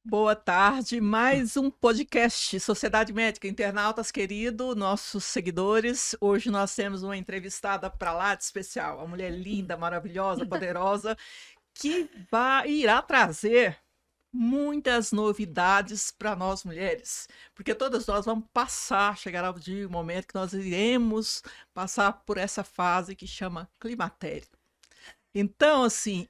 Boa tarde, mais um podcast Sociedade Médica, internautas queridos, nossos seguidores. Hoje nós temos uma entrevistada para lá de especial, uma mulher linda, maravilhosa, poderosa, que irá trazer muitas novidades para nós mulheres, porque todas nós vamos chegará o dia, o momento que nós iremos passar por essa fase que chama climatério. Então, assim,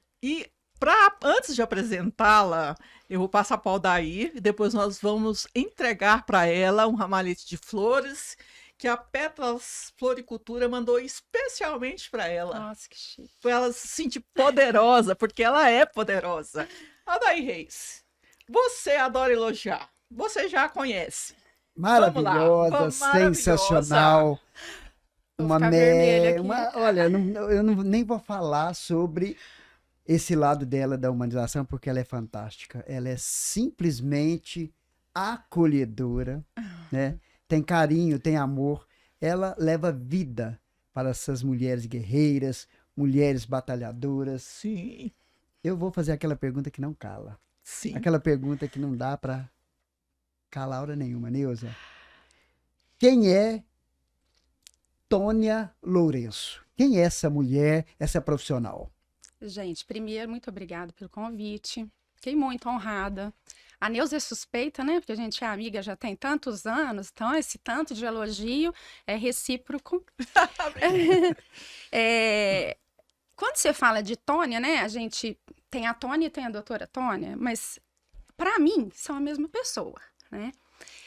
antes de apresentá-la, eu vou passar para o Aldair e depois nós vamos entregar para ela um ramalhete de flores que a Pétalas Floricultura mandou especialmente para ela. Nossa, que chique. Para ela se sentir poderosa, porque ela é poderosa. Aldair Reis, você adora elogiar. Você já a conhece. Maravilhosa, sensacional. Olha, eu nem vou falar sobre esse lado dela da humanização, porque ela é fantástica. Ela é simplesmente acolhedora, né? Tem carinho, tem amor. Ela leva vida para essas mulheres guerreiras, mulheres batalhadoras. Sim. Eu vou fazer aquela pergunta que não cala. Sim. Aquela pergunta que não dá para calar hora nenhuma, Neuza. Quem é Tônia Lourenço? Quem é essa mulher, essa profissional? Gente, primeiro, muito obrigada pelo convite. Fiquei muito honrada. A Neuza é suspeita, né? Porque a gente é amiga já tem tantos anos, então esse tanto de elogio é recíproco. Quando você fala de Tônia, né? A gente tem a Tônia e tem a doutora Tônia, mas para mim são a mesma pessoa, né?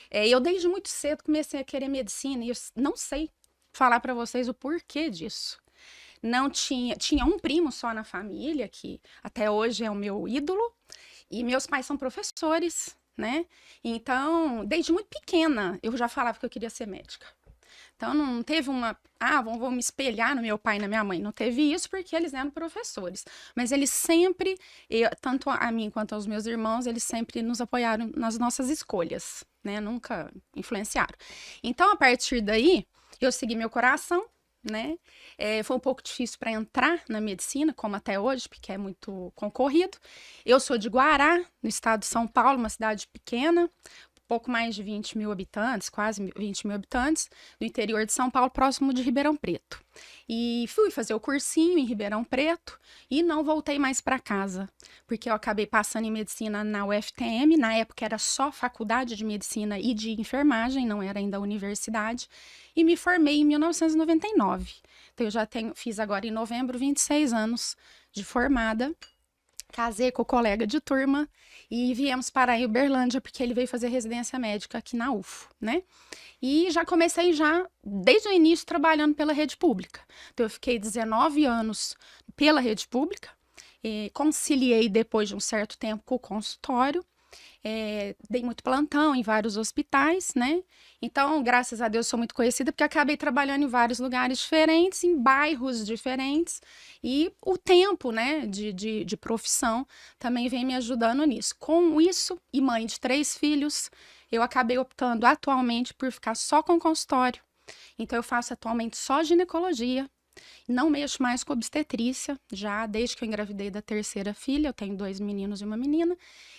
Eu desde muito cedo comecei a querer medicina e eu não sei falar para vocês o porquê disso. Não tinha um primo só na família, que até hoje é o meu ídolo, e meus pais são professores, né? Então, desde muito pequena, eu já falava que eu queria ser médica. Então, não teve vou me espelhar no meu pai e na minha mãe. Não teve isso porque eles eram professores. Mas eles sempre, tanto a mim quanto aos meus irmãos, eles sempre nos apoiaram nas nossas escolhas, né? Nunca influenciaram. Então, a partir daí, eu segui meu coração, né? Foi um pouco difícil para entrar na medicina, como até hoje, porque é muito concorrido. Eu sou de Guará, no estado de São Paulo, uma cidade pequena, pouco mais de 20 mil habitantes, quase 20 mil habitantes, no interior de São Paulo, próximo de Ribeirão Preto. E fui fazer o cursinho em Ribeirão Preto e não voltei mais para casa, porque eu acabei passando em medicina na UFTM, na época era só faculdade de medicina e de enfermagem, não era ainda universidade, e me formei em 1999. Então eu já fiz agora em novembro 26 anos de formada. Casei com o colega de turma e viemos para a Uberlândia, porque ele veio fazer residência médica aqui na UFO, né? E já comecei desde o início, trabalhando pela rede pública. Então, eu fiquei 19 anos pela rede pública, conciliei depois de um certo tempo com o consultório, dei muito plantão em vários hospitais, né? Então, graças a Deus, sou muito conhecida porque acabei trabalhando em vários lugares diferentes, em bairros diferentes, e o tempo, né, de profissão também vem me ajudando nisso. Com isso, e mãe de 3 filhos, eu acabei optando atualmente por ficar só com consultório. Então, eu faço atualmente só ginecologia, não mexo mais com obstetrícia, já desde que eu engravidei da 3ª filha, eu tenho 2 meninos e uma menina,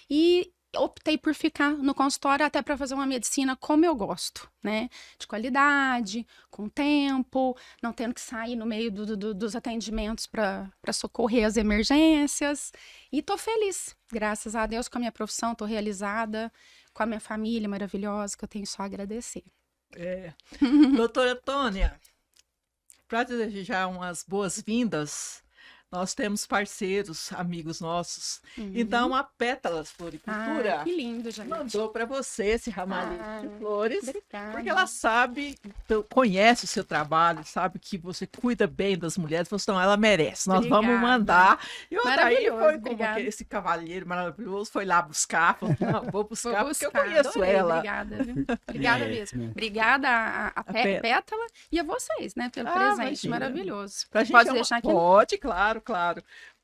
e optei por ficar no consultório até para fazer uma medicina como eu gosto, né? De qualidade, com tempo, não tendo que sair no meio dos atendimentos para socorrer as emergências. E tô feliz, graças a Deus, com a minha profissão, tô realizada, com a minha família maravilhosa, que eu tenho só a agradecer. Doutora Tônia, para desejar umas boas-vindas, nós temos parceiros, amigos nossos. Então, a Pétalas Floricultura que lindo, gente. mandou para você esse ramalhete de flores, obrigada. porque ela sabe, conhece o seu trabalho, sabe que você cuida bem das mulheres, então ela merece. Nós vamos mandar. E aí foi como que esse cavalheiro maravilhoso foi lá buscar, falou, não, vou buscar, porque eu conheço adorei, ela. Obrigada, viu? Obrigada mesmo. Obrigada a Pétala e a vocês, né, pelo presente maravilhoso. Pra gente Pode deixar aqui? Pode, claro.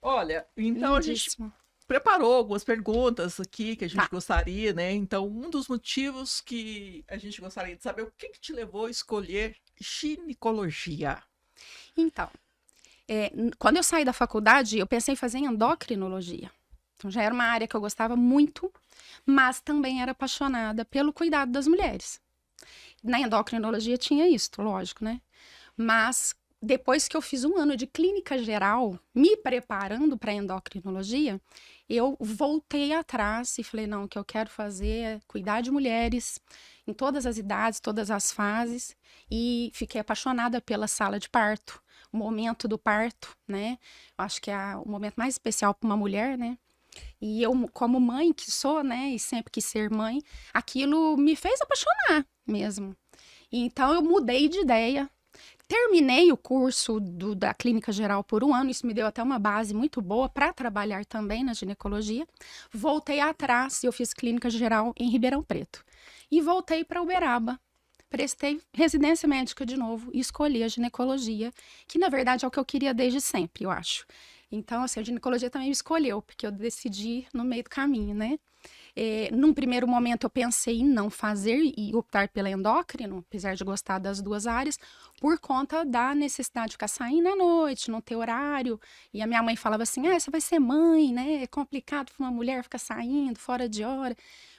Olha, então a gente Lindíssimo. preparou algumas perguntas aqui que a gente Tá. gostaria, né? Então, um dos motivos que a gente gostaria de saber o que que te levou a escolher ginecologia. Então, quando eu saí da faculdade, eu pensei em fazer endocrinologia. Então, já era uma área que eu gostava muito, mas também era apaixonada pelo cuidado das mulheres. Na endocrinologia tinha isso, lógico, né? Mas depois que eu fiz um ano de clínica geral, me preparando para endocrinologia, eu voltei atrás e falei, não, o que eu quero fazer é cuidar de mulheres em todas as idades, todas as fases, e fiquei apaixonada pela sala de parto, o momento do parto, né? Eu acho que é o momento mais especial para uma mulher, né? E eu, como mãe que sou, né, e sempre quis ser mãe, aquilo me fez apaixonar mesmo. Então eu mudei de ideia. Terminei o curso da clínica geral por um ano, isso me deu até uma base muito boa para trabalhar também na ginecologia. Voltei atrás e eu fiz clínica geral em Ribeirão Preto. E voltei para Uberaba. Prestei residência médica de novo e escolhi a ginecologia, que na verdade é o que eu queria desde sempre, eu acho. Então, assim, a ginecologia também me escolheu, porque eu decidi no meio do caminho, né? Num primeiro momento eu pensei em não fazer e optar pela endócrino, apesar de gostar das duas áreas, por conta da necessidade de ficar saindo à noite, não ter horário. E a minha mãe falava assim, você vai ser mãe, né? É complicado para uma mulher ficar saindo fora de hora.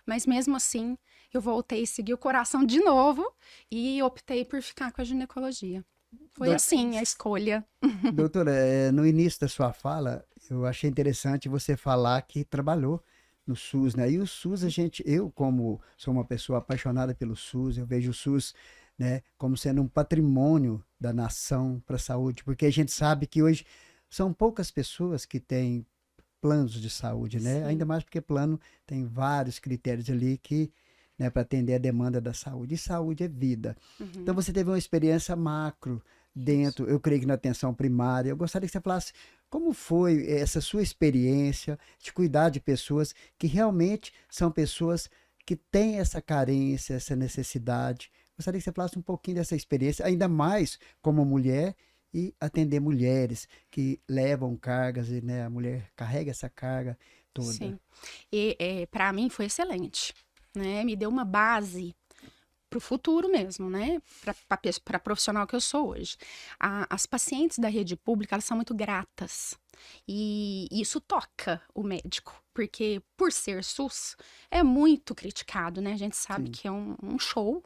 Mas mesmo assim, eu voltei a seguir o coração de novo e optei por ficar com a ginecologia. Foi assim a escolha. Doutora, no início da sua fala, eu achei interessante você falar que trabalhou no SUS, né? E o SUS, eu como sou uma pessoa apaixonada pelo SUS, eu vejo o SUS, né, como sendo um patrimônio da nação para a saúde, porque a gente sabe que hoje são poucas pessoas que têm planos de saúde, né? Sim. Ainda mais porque plano tem vários critérios ali que, né, para atender a demanda da saúde. E saúde é vida. Então você teve uma experiência macro dentro, eu creio que na atenção primária. Eu gostaria que você falasse como foi essa sua experiência de cuidar de pessoas que realmente são pessoas que têm essa carência, essa necessidade. Gostaria que você falasse um pouquinho dessa experiência, ainda mais como mulher e atender mulheres que levam cargas e, né, a mulher carrega essa carga toda. Sim. E para mim foi excelente, né? Me deu uma base para o futuro mesmo, né? Para profissional que eu sou hoje. As pacientes da rede pública, elas são muito gratas. E isso toca o médico, porque por ser SUS é muito criticado, né? A gente sabe Sim. que é um show,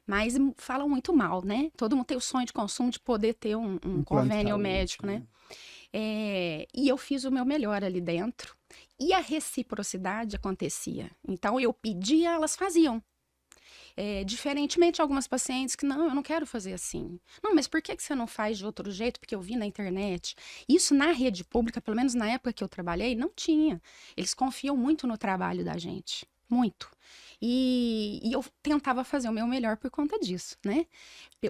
mas falam muito mal, né? Todo mundo tem o sonho de consumo de poder ter um Um plano de convênio saúde, médico, né? E eu fiz o meu melhor ali dentro. E a reciprocidade acontecia. Então eu pedia, elas faziam. Diferentemente de algumas pacientes que, não, eu não quero fazer assim. Não, mas por que você não faz de outro jeito? Porque eu vi na internet. Isso na rede pública, pelo menos na época que eu trabalhei, não tinha. Eles confiam muito no trabalho da gente. Muito. E eu tentava fazer o meu melhor por conta disso, né?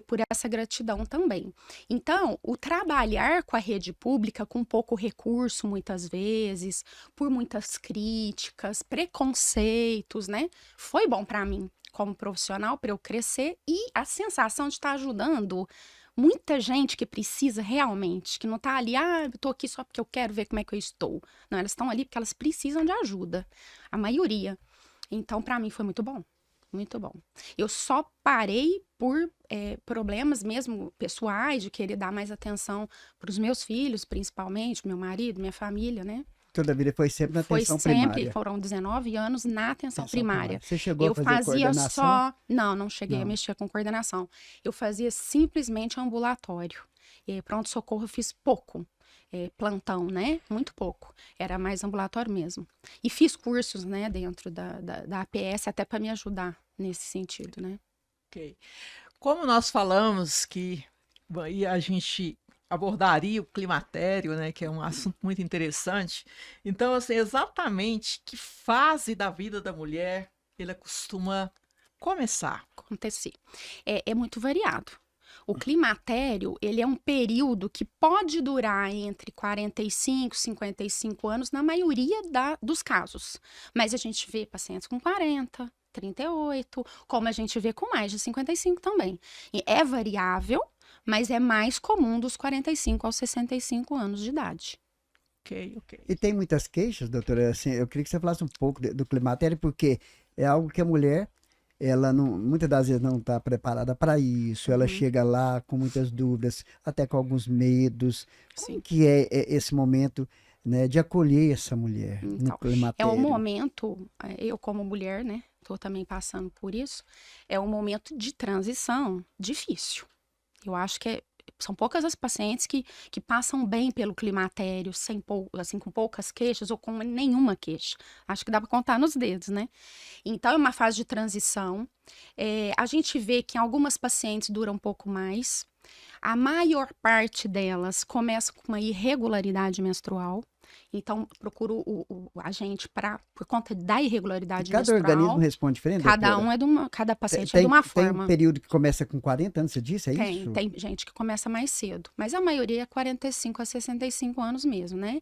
Por essa gratidão também. Então, o trabalhar com a rede pública, com pouco recurso, muitas vezes, por muitas críticas, preconceitos, né? Foi bom para mim, como profissional, para eu crescer e a sensação de estar ajudando muita gente que precisa realmente, que não tá ali, eu tô aqui só porque eu quero ver como é que eu estou. Não, elas estão ali porque elas precisam de ajuda. A maioria. Então, para mim, foi muito bom. Muito bom. Eu só parei por problemas mesmo pessoais, de querer dar mais atenção para os meus filhos, principalmente, meu marido, minha família, né? Toda a vida foi sempre na Foi atenção sempre, primária. foram 19 anos na atenção primária. Você chegou Eu a fazer fazia coordenação? só... Não cheguei a Não. mexer com coordenação. Eu fazia simplesmente ambulatório. Pronto-socorro eu fiz pouco. Plantão, né? Muito pouco. Era mais ambulatório mesmo. E fiz cursos, né, dentro da APS, até para me ajudar nesse sentido, né? Ok. Como nós falamos que a gente abordaria o climatério, né, que é um assunto muito interessante. Então, assim, exatamente que fase da vida da mulher ele costuma começar? Acontecer. É muito variado. O climatério, ele é um período que pode durar entre 45 e 55 anos, na maioria dos casos. Mas a gente vê pacientes com 40, 38, como a gente vê com mais de 55 também. E é variável, mas é mais comum dos 45 aos 65 anos de idade. Ok. E tem muitas queixas, doutora, assim, eu queria que você falasse um pouco do climatério, porque é algo que a mulher, ela não, muitas das vezes não está preparada para isso, ela chega lá com muitas dúvidas, até com alguns medos. Como Sim. que é esse momento, né, de acolher essa mulher no Então, é climatério? um momento, eu como mulher, né, tô também passando por isso, é um momento de transição difícil. Eu acho que são poucas as pacientes que passam bem pelo climatério, assim, com poucas queixas ou com nenhuma queixa. Acho que dá para contar nos dedos, né? Então, é uma fase de transição. A gente vê que algumas pacientes duram um pouco mais. A maior parte delas começa com uma irregularidade menstrual. Então, procuro a gente por conta da E irregularidade cada organismo menstrual. responde diferente, doutora? Cada paciente é de Tem, uma tem um forma. período que começa com 40 anos, você disse, é isso? Tem gente que começa mais cedo, mas a maioria é 45 a 65 anos mesmo, né?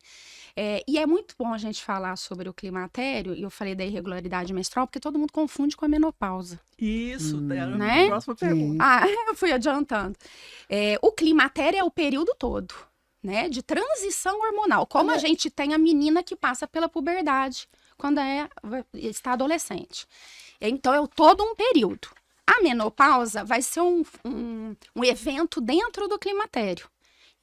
E é muito bom a gente falar sobre o climatério, e eu falei da irregularidade menstrual, porque todo mundo confunde com a menopausa. Isso, era Né? a próxima pergunta. Eu fui adiantando. O climatério é o período todo, né? De transição hormonal, como a gente tem a menina que passa pela puberdade, quando está adolescente. Então, é todo um período. A menopausa vai ser um evento dentro do climatério.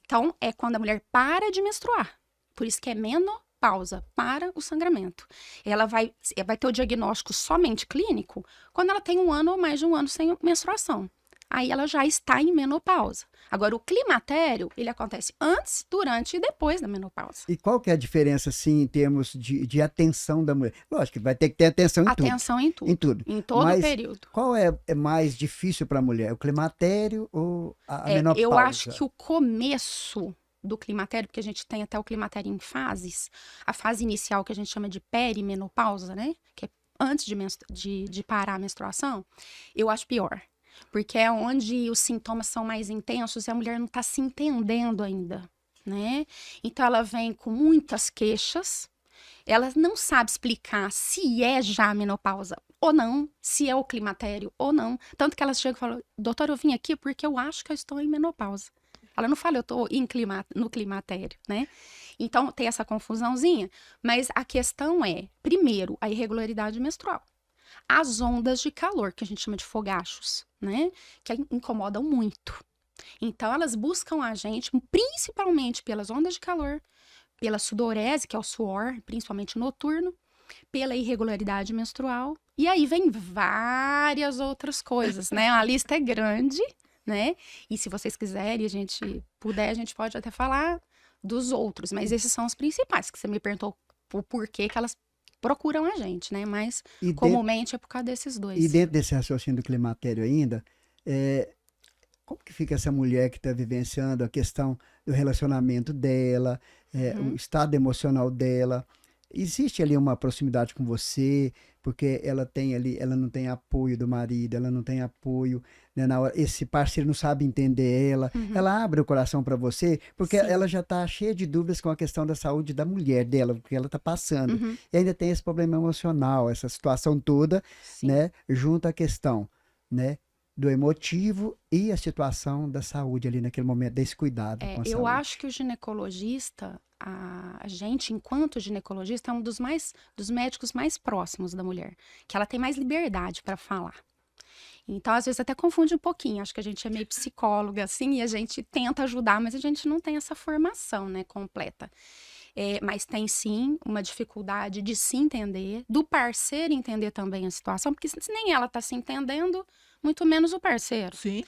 Então, é quando a mulher para de menstruar. Por isso que é menopausa, para o sangramento. Ela vai ter o diagnóstico somente clínico quando ela tem 1 ano ou mais de 1 ano sem menstruação. Aí ela já está em menopausa. Agora, o climatério, ele acontece antes, durante e depois da menopausa. E qual que é a diferença, assim, em termos de atenção da mulher? Lógico que vai ter que ter atenção em tudo. Atenção em tudo. Em tudo. Em todo Mas o período. qual é mais difícil para a mulher? O climatério ou a menopausa? Eu acho que o começo do climatério, porque a gente tem até o climatério em fases, a fase inicial que a gente chama de perimenopausa, né? Que é antes de parar a menstruação, eu acho pior. Porque é onde os sintomas são mais intensos e a mulher não está se entendendo ainda, né? Então, ela vem com muitas queixas, ela não sabe explicar se é já a menopausa ou não, se é o climatério ou não. Tanto que ela chega e fala, doutora, eu vim aqui porque eu acho que eu estou em menopausa. Ela não fala, eu estou no climatério, né? Então, tem essa confusãozinha. Mas a questão é, primeiro, a irregularidade menstrual. As ondas de calor, que a gente chama de fogachos, né? Que incomodam muito. Então, elas buscam a gente, principalmente pelas ondas de calor, pela sudorese, que é o suor, principalmente noturno, pela irregularidade menstrual. E aí vem várias outras coisas, né? A lista é grande, né? E se vocês quiserem, a gente pode até falar dos outros. Mas esses são os principais, que você me perguntou o porquê que elas procuram a gente, né? Mas comumente é por causa desses dois. E dentro desse raciocínio do climatério ainda, como que fica essa mulher que está vivenciando a questão do relacionamento dela, o estado emocional dela? Existe ali uma proximidade com você, porque ela não tem apoio do marido, ela não tem apoio, né, na hora, esse parceiro não sabe entender ela, ela abre o coração para você, porque Sim. ela já está cheia de dúvidas com a questão da saúde da mulher dela, porque ela está passando. E ainda tem esse problema emocional, essa situação toda, Sim. né, junto à questão, né, do emotivo e a situação da saúde ali naquele momento, desse cuidado com a Eu saúde. acho que o ginecologista, a gente, enquanto ginecologista, é um dos médicos mais próximos da mulher, que ela tem mais liberdade para falar. Então, às vezes, até confunde um pouquinho. Acho que a gente é meio psicóloga, assim, e a gente tenta ajudar, mas a gente não tem essa formação, né, completa. Mas tem, sim, uma dificuldade de se entender, do parceiro entender também a situação, porque se nem ela está se entendendo, muito menos o parceiro. Sim.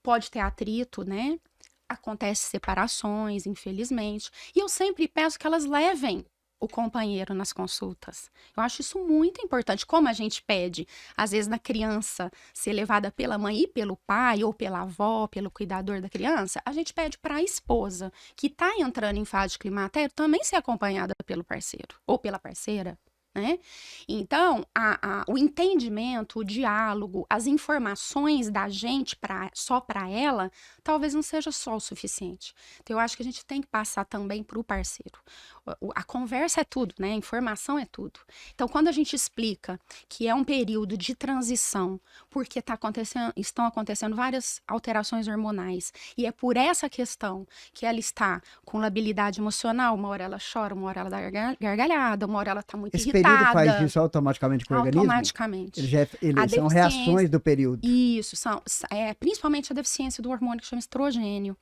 Pode ter atrito, né? Acontece separações, infelizmente. E eu sempre peço que elas levem o companheiro nas consultas. Eu acho isso muito importante. Como a gente pede, às vezes, na criança ser levada pela mãe e pelo pai, ou pela avó, pelo cuidador da criança, a gente pede para a esposa, que está entrando em fase de climatério, também ser acompanhada pelo parceiro ou pela parceira. né? Então, o entendimento, o diálogo, as informações da gente só para ela, talvez não seja só o suficiente. Então, eu acho que a gente tem que passar também para o parceiro. A conversa é tudo, né? A informação é tudo. Então, quando a gente explica que é um período de transição, porque estão acontecendo várias alterações hormonais, e é por essa questão que ela está com labilidade emocional, uma hora ela chora, uma hora ela dá gargalhada, uma hora ela está muito Esse irritada. período faz isso automaticamente com o organismo? Automaticamente. Eles são reações do período. Isso, principalmente a deficiência do hormônio que chama estrogênio.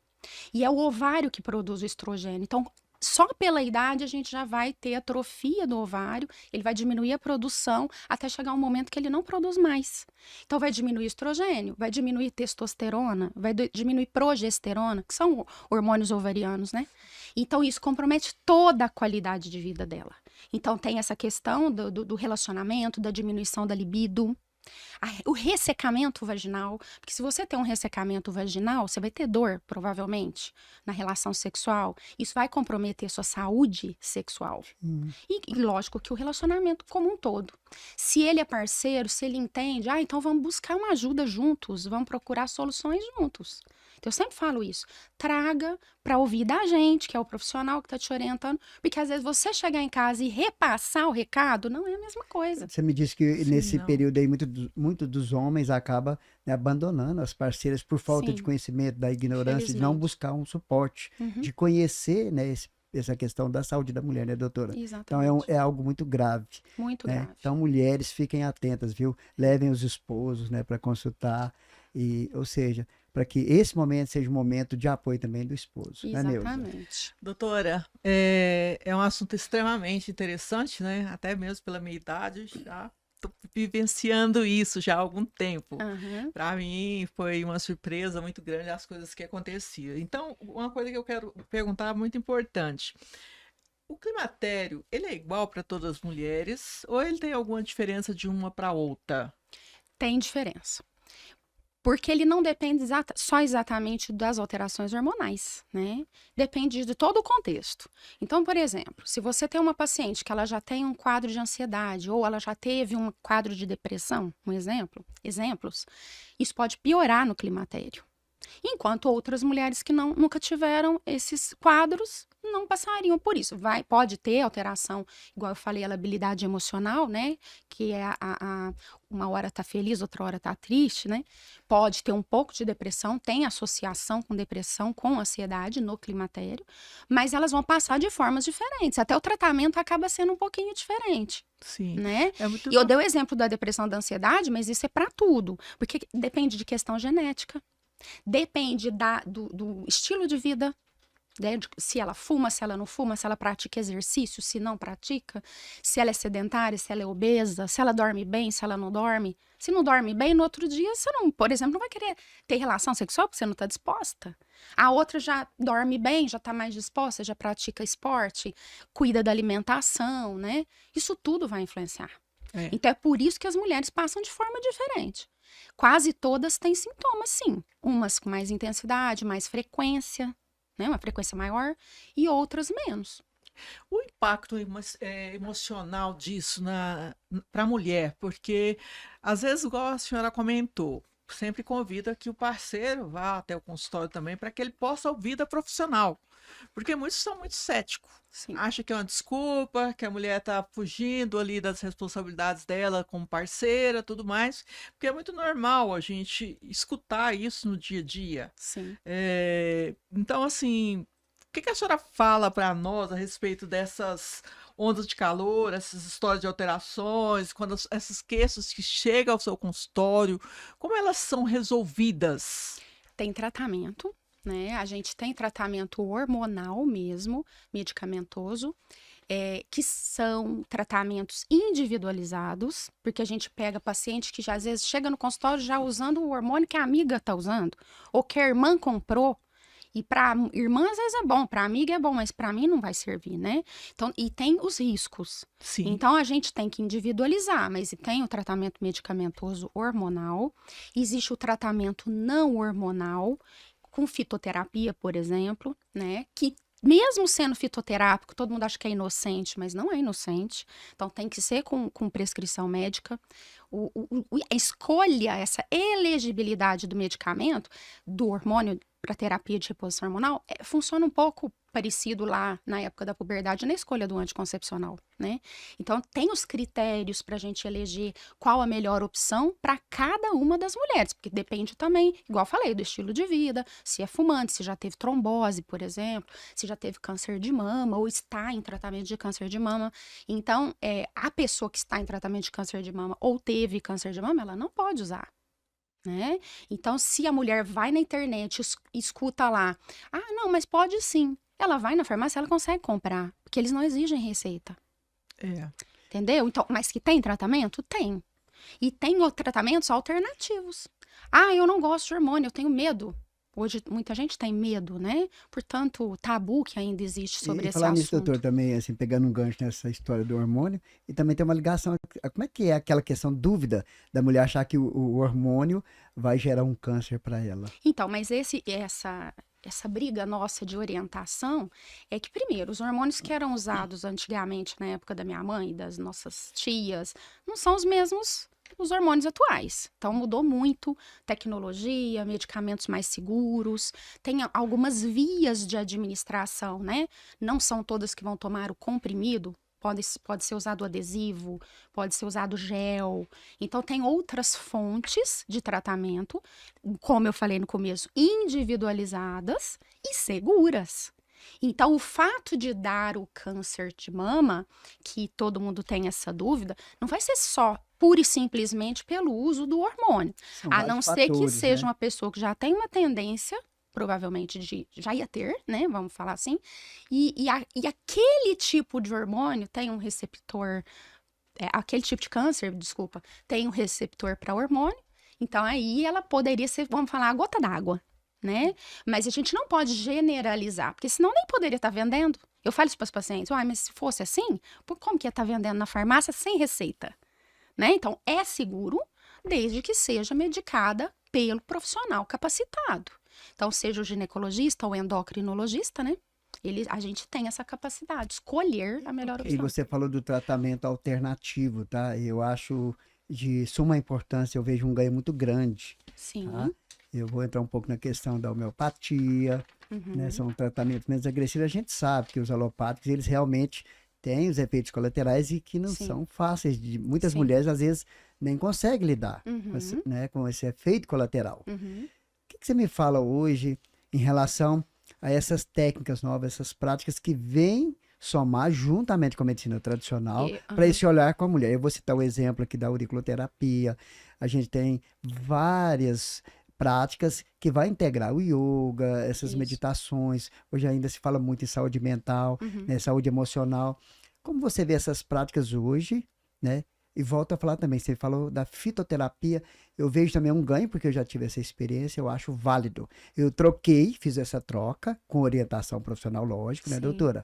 E é o ovário que produz o estrogênio. Então, só pela idade a gente já vai ter atrofia do ovário, ele vai diminuir a produção até chegar um momento que ele não produz mais. Então vai diminuir estrogênio, vai diminuir testosterona, vai diminuir progesterona, que são hormônios ovarianos, né? Então isso compromete toda a qualidade de vida dela. Então tem essa questão do relacionamento, da diminuição da libido. O ressecamento vaginal, porque se você tem um ressecamento vaginal, você vai ter dor, provavelmente, na relação sexual. Isso vai comprometer sua saúde sexual. E lógico que o relacionamento como um todo. Se ele é parceiro, se ele entende, então vamos buscar uma ajuda juntos, vamos procurar soluções juntos. Então, eu sempre falo isso. Traga para ouvir da gente, que é o profissional que está te orientando, porque às vezes você chegar em casa e repassar o recado não é a mesma coisa. Você me disse que nesse período aí, muito dos homens acaba, né, abandonando as parceiras por falta de conhecimento, da ignorância, de não buscar um suporte, de conhecer, né, essa questão da saúde da mulher, né, doutora? Exatamente. Então é algo muito grave. Muito né? grave. Então, mulheres, fiquem atentas, viu? Levem os esposos, né, para consultar, ou seja, para que esse momento seja um momento de apoio também do esposo. Exatamente. Né, Doutora, é um assunto extremamente interessante, né? Até mesmo pela minha idade, já estou vivenciando isso já há algum tempo. Para mim foi uma surpresa muito grande as coisas que aconteciam. Então, uma coisa que eu quero perguntar muito importante. O climatério, ele é igual para todas as mulheres ou ele tem alguma diferença de uma para outra? Tem diferença. Porque ele não depende só exatamente das alterações hormonais, né? Depende de todo o contexto. Então, por exemplo, se você tem uma paciente que ela já tem um quadro de ansiedade ou ela já teve um quadro de depressão, exemplos, isso pode piorar no climatério. Enquanto outras mulheres que nunca tiveram esses quadros não passariam por isso. Pode ter alteração, igual eu falei, a labilidade emocional, né? Que é uma hora tá feliz, outra hora tá triste, né? Pode ter um pouco de depressão, tem associação com depressão, com ansiedade no climatério, mas elas vão passar de formas diferentes. Até o tratamento acaba sendo um pouquinho diferente. Sim. Né? E eu dei o exemplo da depressão, da ansiedade, mas isso é para tudo, porque depende de questão genética. Depende do estilo de vida, né? Se ela fuma, se ela não fuma, se ela pratica exercício, se não pratica, se ela é sedentária, se ela é obesa, se ela dorme bem, se ela não dorme. Se não dorme bem, no outro dia você não, por exemplo, não vai querer ter relação sexual porque você não está disposta. A outra já dorme bem, já está mais disposta, já pratica esporte, cuida da alimentação, né? Isso tudo vai influenciar. Então é por isso que as mulheres passam de forma diferente. Quase todas têm sintomas, sim. Umas com mais intensidade, mais frequência, né? Uma frequência maior, e outras menos. O impacto emocional disso para a mulher, porque às vezes, igual a senhora comentou, sempre convida que o parceiro vá até o consultório também para que ele possa ouvir da profissional. Porque muitos são muito céticos. Acham que é uma desculpa, que a mulher está fugindo ali das responsabilidades dela como parceira, tudo mais. Porque é muito normal a gente escutar isso no dia a dia. Então, assim, o que a senhora fala para nós a respeito dessas ondas de calor, essas histórias de alterações, quando essas queixas que chegam ao seu consultório, como elas são resolvidas? Tem tratamento. Né? A gente tem tratamento hormonal mesmo, medicamentoso, que são tratamentos individualizados, porque a gente pega paciente que já às vezes chega no consultório já usando o hormônio que a amiga está usando, ou que a irmã comprou, e para irmã às vezes é bom, para amiga é bom, mas para mim não vai servir, né? Então, e tem os riscos. Sim. Então a gente tem que individualizar, mas tem o tratamento medicamentoso hormonal, existe o tratamento não hormonal, com fitoterapia, por exemplo, né? Que mesmo sendo fitoterápico, todo mundo acha que é inocente, mas não é inocente. Então, tem que ser com prescrição médica. A escolha, essa elegibilidade do medicamento, do hormônio para terapia de reposição hormonal, funciona um pouco parecido lá na época da puberdade, na escolha do anticoncepcional, né? Então, tem os critérios para a gente eleger qual a melhor opção para cada uma das mulheres, porque depende também, igual eu falei, do estilo de vida, se é fumante, se já teve trombose, por exemplo, se já teve câncer de mama ou está em tratamento de câncer de mama. Então, a pessoa que está em tratamento de câncer de mama ou teve câncer de mama, ela não pode usar. Né? Então, se a mulher vai na internet, escuta lá, não, mas pode sim. Ela vai na farmácia, ela consegue comprar, porque eles não exigem receita. Entendeu? Então, mas que tem tratamento? Tem. E tem tratamentos alternativos. Eu não gosto de hormônio, eu tenho medo. Hoje, muita gente tem medo, né? Portanto, o tabu que ainda existe sobre esse falar assunto. nisso, doutor, também, assim, pegando um gancho nessa história do hormônio, e também tem uma ligação, como é que é aquela questão, dúvida da mulher achar que o hormônio vai gerar um câncer para ela? Então, mas essa briga nossa de orientação é que, primeiro, os hormônios que eram usados antigamente, na época da minha mãe e das nossas tias, não são os mesmos os hormônios atuais. Então, mudou muito, tecnologia, medicamentos mais seguros, tem algumas vias de administração, né? Não são todas que vão tomar o comprimido, pode ser usado adesivo, pode ser usado gel. Então, tem outras fontes de tratamento, como eu falei no começo, individualizadas e seguras. Então, o fato de dar o câncer de mama, que todo mundo tem essa dúvida, não vai ser só pura e simplesmente pelo uso do hormônio. A não ser que seja uma pessoa que já tem uma tendência, provavelmente já ia ter, né? Vamos falar assim. E aquele tipo de hormônio tem um receptor, aquele tipo de câncer, desculpa, tem um receptor para hormônio. Então, aí ela poderia ser, vamos falar, a gota d'água. Né? Mas a gente não pode generalizar, porque senão nem poderia estar vendendo. Eu falo isso para os pacientes, mas se fosse assim, como que ia estar vendendo na farmácia sem receita? Né? Então, é seguro desde que seja medicada pelo profissional capacitado. Então, seja o ginecologista ou endocrinologista, né? A gente tem essa capacidade de escolher a melhor opção. E você falou do tratamento alternativo, tá? Eu acho de suma importância, eu vejo um ganho muito grande. Sim. Tá? Eu vou entrar um pouco na questão da homeopatia, né? São tratamentos menos agressivos. A gente sabe que os alopáticos, eles realmente têm os efeitos colaterais e que não são fáceis. Muitas mulheres, às vezes, nem conseguem lidar com esse efeito colateral. O que você me fala hoje em relação a essas técnicas novas, essas práticas que vêm somar juntamente com a medicina tradicional para esse olhar com a mulher? Eu vou citar o exemplo aqui da auriculoterapia. A gente tem várias práticas que vai integrar o yoga, essas meditações. Hoje ainda se fala muito em saúde mental, né, saúde emocional. Como você vê essas práticas hoje, né? E volto a falar também, você falou da fitoterapia, eu vejo também um ganho, porque eu já tive essa experiência, eu acho válido. Eu fiz essa troca com orientação profissional, lógico, né, doutora?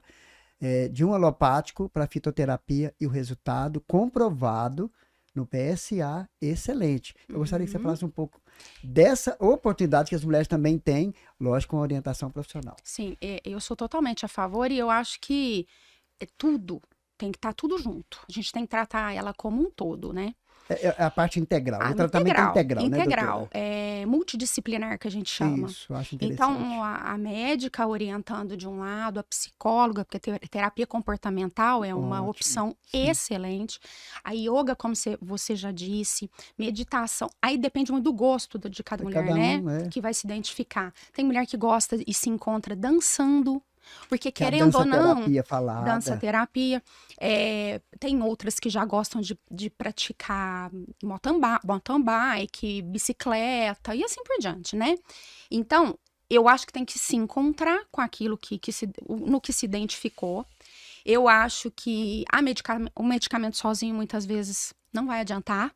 De um alopático para fitoterapia e o resultado comprovado no PSA, excelente. Eu gostaria que você falasse um pouco dessa oportunidade que as mulheres também têm, lógico, com a orientação profissional. Sim, eu sou totalmente a favor e eu acho que tudo tem que estar tudo junto. A gente tem que tratar ela como um todo, né? É a parte integral, o tratamento integral, né, doutora? É multidisciplinar que a gente chama. Isso, eu acho interessante. Então, a médica orientando de um lado, a psicóloga, porque a terapia comportamental é uma opção excelente. A yoga, como você já disse, meditação. Aí depende muito do gosto de cada mulher, né? Que vai se identificar. Tem mulher que gosta e se encontra dançando. Porque querendo ou não, dança-terapia, tem outras que já gostam de praticar mountain bike, bicicleta e assim por diante, né? Então, eu acho que tem que se encontrar com aquilo no que se identificou. Eu acho que o medicamento sozinho muitas vezes não vai adiantar.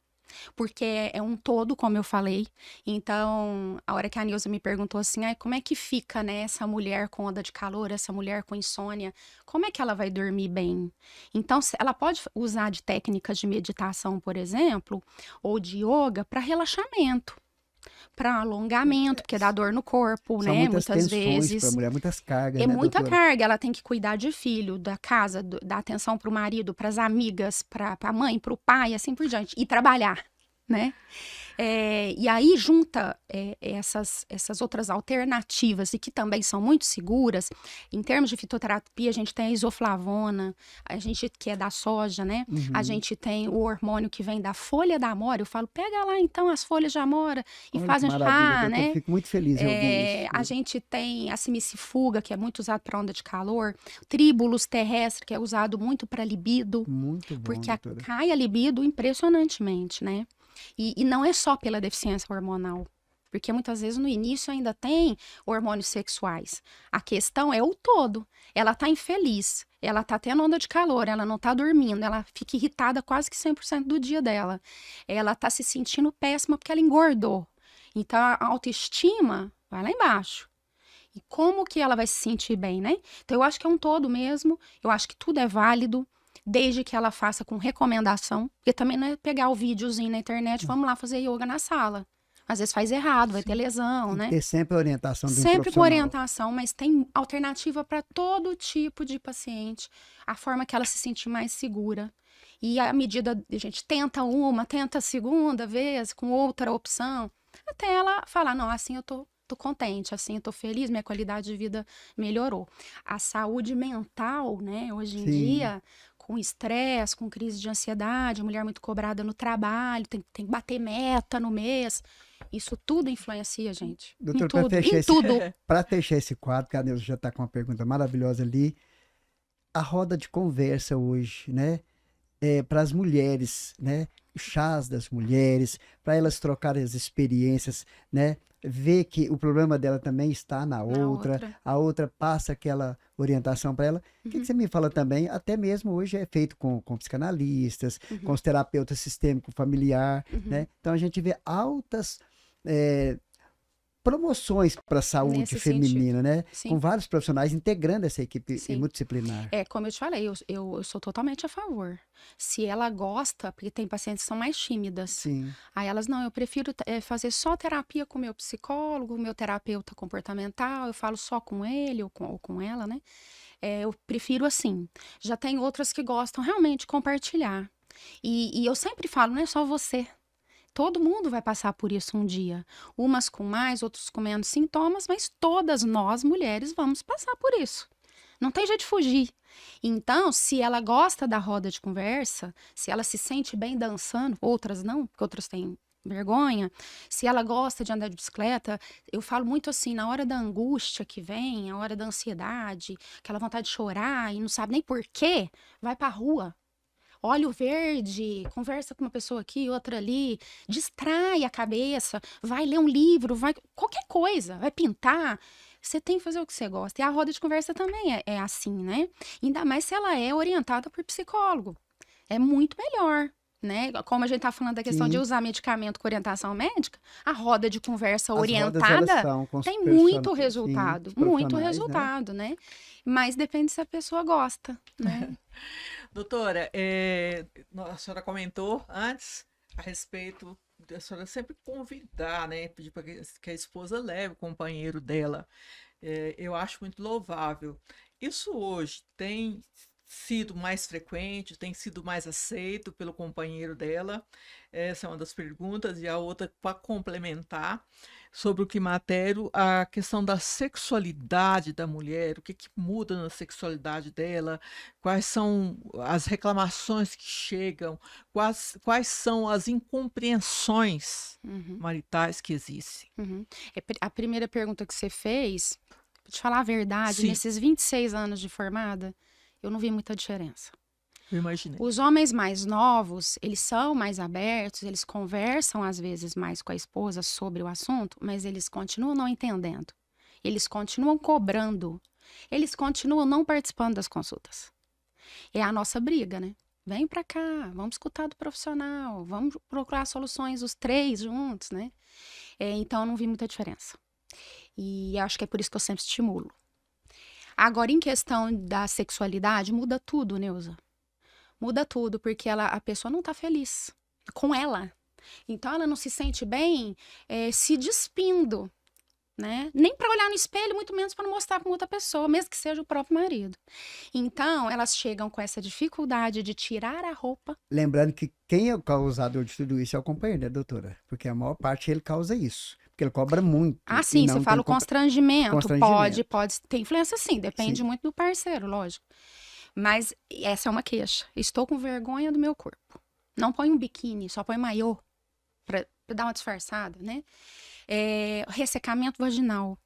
Porque é um todo, como eu falei. Então, a hora que a Nilza me perguntou assim, como é que fica, né, essa mulher com onda de calor, essa mulher com insônia, como é que ela vai dormir bem? Então, ela pode usar de técnicas de meditação, por exemplo, ou de yoga para relaxamento. para alongamento, porque dá dor no corpo, São né? muitas Muitas tensões vezes. para a mulher, muitas cargas, É né, muita doutora? carga, ela tem que cuidar de filho, da casa, dar atenção para o marido, para as amigas, para a mãe, para o pai, assim por diante, e trabalhar, né? E aí junta essas outras alternativas e que também são muito seguras. Em termos de fitoterapia, a gente tem a isoflavona, a gente que é da soja, né? A gente tem o hormônio que vem da folha da amora. Eu falo, pega lá então as folhas de amora e Olha faz que um maravilha, chá, doutora. né? Fico muito feliz em ouvir isso. A gente tem a simicifuga, que é muito usado para onda de calor, tríbulos terrestre, que é usado muito para libido, Muito bom, porque doutora. cai a libido impressionantemente, né? E não é só pela deficiência hormonal, porque muitas vezes no início ainda tem hormônios sexuais. A questão é o todo. Ela tá infeliz, ela tá tendo onda de calor, ela não tá dormindo, ela fica irritada quase que 100% do dia dela. Ela tá se sentindo péssima porque ela engordou. Então a autoestima vai lá embaixo. E como que ela vai se sentir bem, né? Então eu acho que é um todo mesmo, eu acho que tudo é válido. Desde que ela faça com recomendação, porque também não é pegar o videozinho na internet, vamos lá fazer yoga na sala. Às vezes faz errado, vai ter lesão, né? Ter sempre a orientação de um Sempre com profissional. orientação, mas tem alternativa para todo tipo de paciente, a forma que ela se sentir mais segura. E à medida a gente tenta uma, tenta a segunda vez, com outra opção, até ela falar, não, assim eu tô contente, assim eu tô feliz, minha qualidade de vida melhorou. A saúde mental, né, hoje em Sim. dia, com estresse, com crise de ansiedade, mulher muito cobrada no trabalho, tem que bater meta no mês. Isso tudo influencia, gente. Doutor, Em tudo, fechar em esse, tudo. para fechar esse quadro, que a Neuza já está com uma pergunta maravilhosa ali. A roda de conversa hoje, né? Para as mulheres, né? Chás das mulheres, para elas trocarem as experiências, né? Ver que o problema dela também está na outra, a outra passa aquela orientação para ela. O que você me fala também? Até mesmo hoje é feito com psicanalistas, com os terapeutas sistêmico familiar, né? Então a gente vê altas promoções para a saúde Nesse feminina, né? Sim. Com vários profissionais integrando essa equipe Sim. multidisciplinar. Como eu te falei, eu sou totalmente a favor. Se ela gosta, porque tem pacientes que são mais tímidas. Sim. Aí elas, não, eu prefiro fazer só terapia com o meu psicólogo, o meu terapeuta comportamental, eu falo só com ele ou com ela, né? Eu prefiro assim. Já tem outras que gostam realmente de compartilhar. E eu sempre falo, não é só você. Todo mundo vai passar por isso um dia. Umas com mais, outros com menos sintomas, mas todas nós, mulheres, vamos passar por isso. Não tem jeito de fugir. Então, se ela gosta da roda de conversa, se ela se sente bem dançando, outras não, porque outras têm vergonha, se ela gosta de andar de bicicleta, eu falo muito assim, na hora da angústia que vem, a hora da ansiedade, aquela vontade de chorar e não sabe nem por quê, vai pra rua. Olha o verde, conversa com uma pessoa aqui, outra ali, distrai a cabeça, vai ler um livro, vai qualquer coisa, vai pintar. Você tem que fazer o que você gosta. E a roda de conversa também é assim, né? Ainda mais se ela é orientada por psicólogo. É muito melhor, né? Como a gente tá falando da questão de usar medicamento com orientação médica, a roda de conversa As rodas, orientada elas são com os tem muito sim, resultado, os muito profissionais, resultado, né? Mas depende se a pessoa gosta, né? Doutora, a senhora comentou antes a respeito da senhora sempre convidar, né? Pedir para que a esposa leve o companheiro dela. Eu acho muito louvável. Isso hoje tem sido mais frequente, tem sido mais aceito pelo companheiro dela? Essa é uma das perguntas. E a outra, para complementar, sobre o climatério, a questão da sexualidade da mulher, o que muda na sexualidade dela, quais são as reclamações que chegam, quais são as incompreensões maritais que existem. A primeira pergunta que você fez, pra te falar a verdade, Sim. nesses 26 anos de formada, eu não vi muita diferença. Eu imaginei. Os homens mais novos, eles são mais abertos, eles conversam às vezes mais com a esposa sobre o assunto, mas eles continuam não entendendo. Eles continuam cobrando. Eles continuam não participando das consultas. É a nossa briga, né? Vem pra cá, vamos escutar do profissional, vamos procurar soluções os três juntos, né? Então eu não vi muita diferença. E acho que é por isso que eu sempre estimulo. Agora, em questão da sexualidade, muda tudo, Neuza. Muda tudo, porque a pessoa não tá feliz com ela. Então, ela não se sente bem se despindo, né? Nem para olhar no espelho, muito menos para mostrar para outra pessoa, mesmo que seja o próprio marido. Então, elas chegam com essa dificuldade de tirar a roupa. Lembrando que quem é o causador de tudo isso é o companheiro, né, doutora? Porque a maior parte ele causa isso. Porque ele cobra muito. Ah, e sim, não você tem fala o constrangimento. constrangimento. Pode ter influência, sim. Depende Sim. muito do parceiro, lógico. Mas essa é uma queixa. Estou com vergonha do meu corpo. Não põe um biquíni, só põe maiô para dar uma disfarçada, né? Ressecamento vaginal.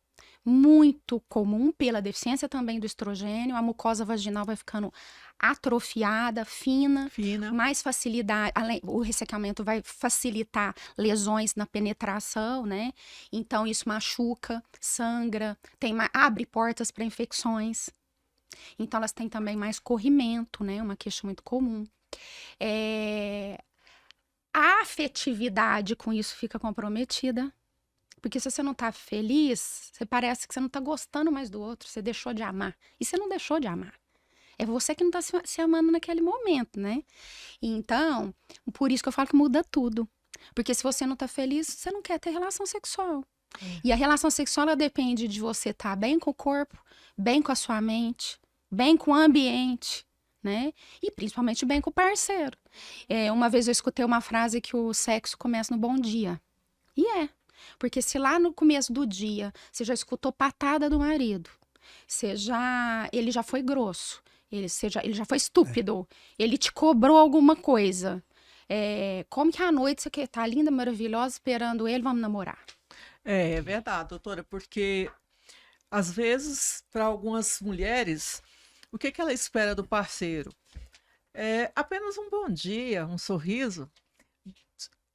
Muito comum pela deficiência também do estrogênio. A mucosa vaginal vai ficando atrofiada, fina. Mais facilidade. O ressecamento vai facilitar lesões na penetração, né? Então, isso machuca, sangra, abre portas para infecções. Então, elas têm também mais corrimento, né? Uma queixa muito comum. A afetividade com isso fica comprometida. Porque se você não tá feliz, você parece que você não tá gostando mais do outro, você deixou de amar. E você não deixou de amar. É você que não tá se amando naquele momento, né? Então, por isso que eu falo que muda tudo. Porque se você não tá feliz, você não quer ter relação sexual. E a relação sexual, ela depende de você estar bem com o corpo, bem com a sua mente, bem com o ambiente, né? E principalmente bem com o parceiro. Uma vez eu escutei uma frase que o sexo começa no bom dia. E porque se lá no começo do dia você já escutou patada do marido, ele já foi grosso, ele já foi estúpido, ele te cobrou alguma coisa, como que à noite você tá linda, maravilhosa, esperando ele, vamos namorar? É verdade, doutora, porque às vezes, para algumas mulheres, o que ela espera do parceiro? É apenas um bom dia, um sorriso.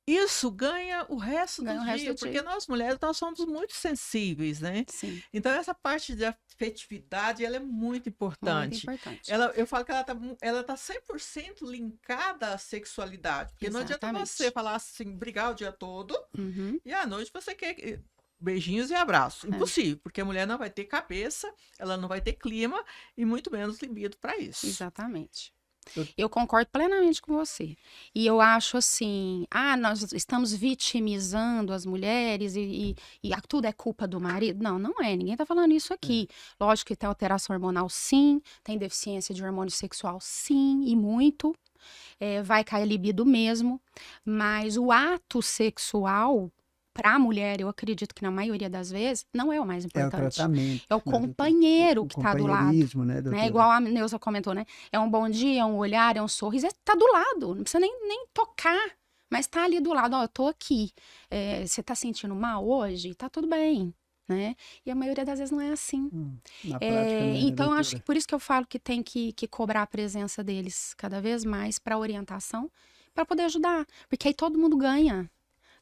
Isso ganha o resto do dia, porque nós mulheres, nós somos muito sensíveis, né? Sim. Então, essa parte de afetividade, ela é muito importante. Muito importante. Eu falo que ela tá 100% linkada à sexualidade. Porque não adianta você falar assim, brigar o dia todo, e à noite você quer beijinhos e abraços. Impossível, porque a mulher não vai ter cabeça, ela não vai ter clima, e muito menos libido para isso. Exatamente. Eu concordo plenamente com você. E eu acho assim, nós estamos vitimizando as mulheres e tudo é culpa do marido. Não, não é. Ninguém tá falando isso aqui. Lógico que tem alteração hormonal, sim. Tem deficiência de hormônio sexual, sim, e muito. Vai cair libido mesmo. Mas o ato sexual, para a mulher, eu acredito que na maioria das vezes, não é o mais importante. É o tratamento. É o companheiro que está do lado. Né, igual a Neuza comentou, né? É um bom dia, é um olhar, é um sorriso. Tá do lado, não precisa nem tocar. Mas tá ali do lado, eu tô aqui. Você tá sentindo mal hoje? Tá tudo bem, né? E a maioria das vezes não é assim. Na prática, né, então, doutora? acho que por isso que eu falo que tem que cobrar a presença deles cada vez mais para orientação, para poder ajudar. Porque aí todo mundo ganha.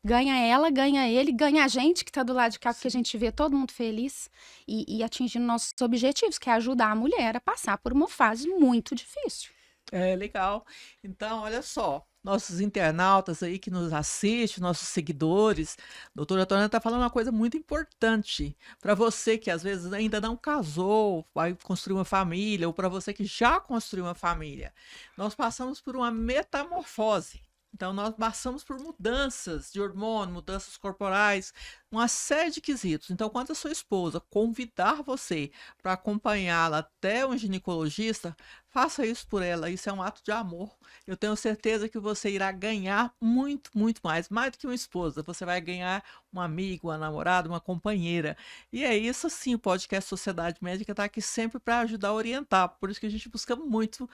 Ganha ela, ganha ele, ganha a gente que tá do lado de cá, porque a gente vê todo mundo feliz e atingindo nossos objetivos, que é ajudar a mulher a passar por uma fase muito difícil. Legal. Então, olha só, nossos internautas aí que nos assistem, nossos seguidores, a doutora Tônia está falando uma coisa muito importante para você que às vezes ainda não casou, vai construir uma família, ou para você que já construiu uma família. Nós passamos por uma metamorfose. Então, nós passamos por mudanças de hormônio, mudanças corporais, uma série de quesitos. Então, quando a sua esposa convidar você para acompanhá-la até um ginecologista, faça isso por ela. Isso é um ato de amor. Eu tenho certeza que você irá ganhar muito, muito mais. Mais do que uma esposa. Você vai ganhar um amigo, uma namorada, uma companheira. E é isso, sim, o podcast Sociedade Médica está aqui sempre para ajudar a orientar. Por isso que a gente busca muito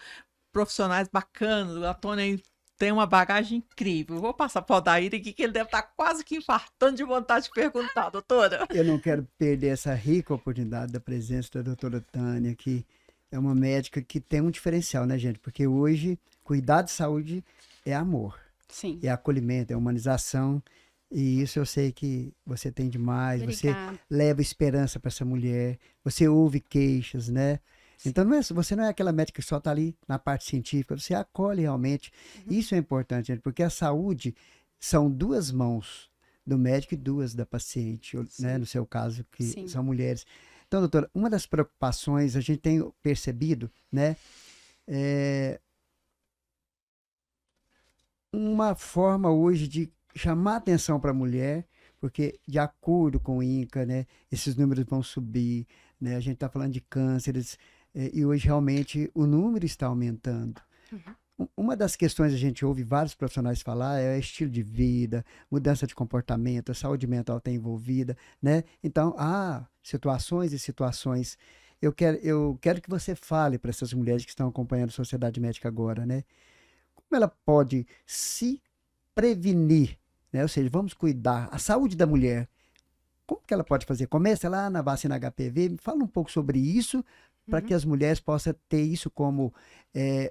profissionais bacanas. A Tônia tem uma bagagem incrível. Vou passar para o Odair aqui, que ele deve estar quase que infartando de vontade de perguntar, doutora. Eu não quero perder essa rica oportunidade da presença da doutora Tânia, que é uma médica que tem um diferencial, né, gente? Porque hoje, cuidar de saúde é amor. Sim. É acolhimento, é humanização. E isso eu sei que você tem demais. Obrigada. Você leva esperança para essa mulher. Você ouve queixas, né? Então, você não é aquela médica que só está ali na parte científica, você acolhe realmente. Isso é importante, gente, porque a saúde são duas mãos do médico e duas da paciente, né? No seu caso, que são mulheres. Então, doutora, uma das preocupações, a gente tem percebido, né? Uma forma hoje de chamar atenção para a mulher, porque de acordo com o INCA, né, esses números vão subir, né, a gente está falando de cânceres, e hoje realmente o número está aumentando. Uma das questões que a gente ouve vários profissionais falar é estilo de vida, mudança de comportamento, a saúde mental está envolvida, né? Então, há situações e situações. Eu quero que você fale para essas mulheres que estão acompanhando a Sociedade Médica agora, né? Como ela pode se prevenir, né? Ou seja, vamos cuidar. A saúde da mulher, como que ela pode fazer? Começa lá na vacina HPV, me fala um pouco sobre isso, para que as mulheres possam ter isso como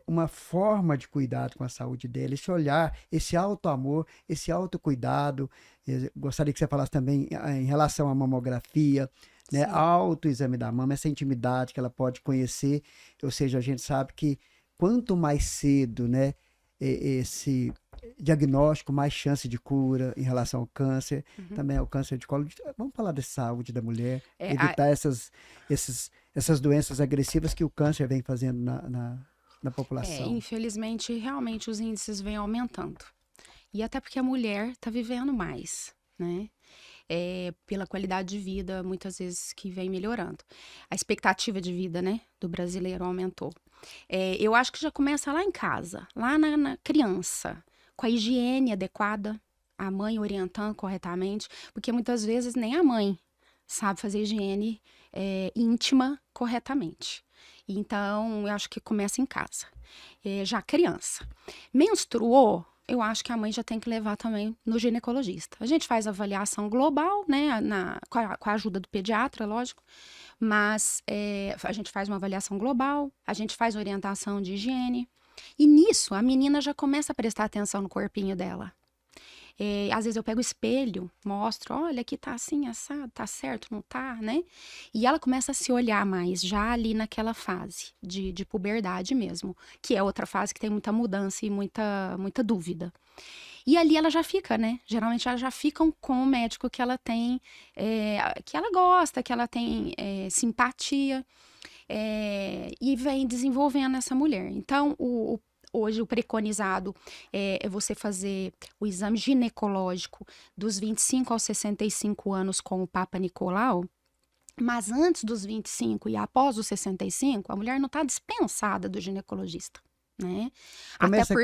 uma forma de cuidado com a saúde dela, esse olhar, esse auto-amor, esse autocuidado. Gostaria que você falasse também em relação à mamografia, né? Autoexame da mama, essa intimidade que ela pode conhecer, ou seja, a gente sabe que quanto mais cedo, né, esse diagnóstico, mais chance de cura em relação ao câncer, também ao câncer de colo. Vamos falar da saúde da mulher, evitar essas doenças agressivas que o câncer vem fazendo na população. Infelizmente, realmente os índices vêm aumentando. E até porque a mulher está vivendo mais, né? Pela qualidade de vida, muitas vezes, que vem melhorando. A expectativa de vida, né, do brasileiro aumentou. Eu acho que já começa lá em casa, lá na criança, com a higiene adequada, a mãe orientando corretamente, porque muitas vezes nem a mãe sabe fazer higiene íntima corretamente. Então, eu acho que começa em casa. Já a criança. Menstruou, eu acho que a mãe já tem que levar também no ginecologista. A gente faz avaliação global, né, com a ajuda do pediatra, lógico, mas a gente faz uma avaliação global, a gente faz orientação de higiene, e nisso a menina já começa a prestar atenção no corpinho dela. Às vezes eu pego o espelho, mostro, olha, aqui tá assim, assado, tá certo, não tá, né? E ela começa a se olhar mais, já ali naquela fase de puberdade mesmo, que é outra fase que tem muita mudança e muita dúvida. E ali ela já fica, né? Geralmente elas já ficam com o médico que ela tem, que ela gosta, que ela tem simpatia, e vem desenvolvendo essa mulher. Então, hoje o preconizado é você fazer o exame ginecológico dos 25 aos 65 anos com o Papa Nicolau, mas antes dos 25 e após os 65, a mulher não está dispensada do ginecologista, né? Começa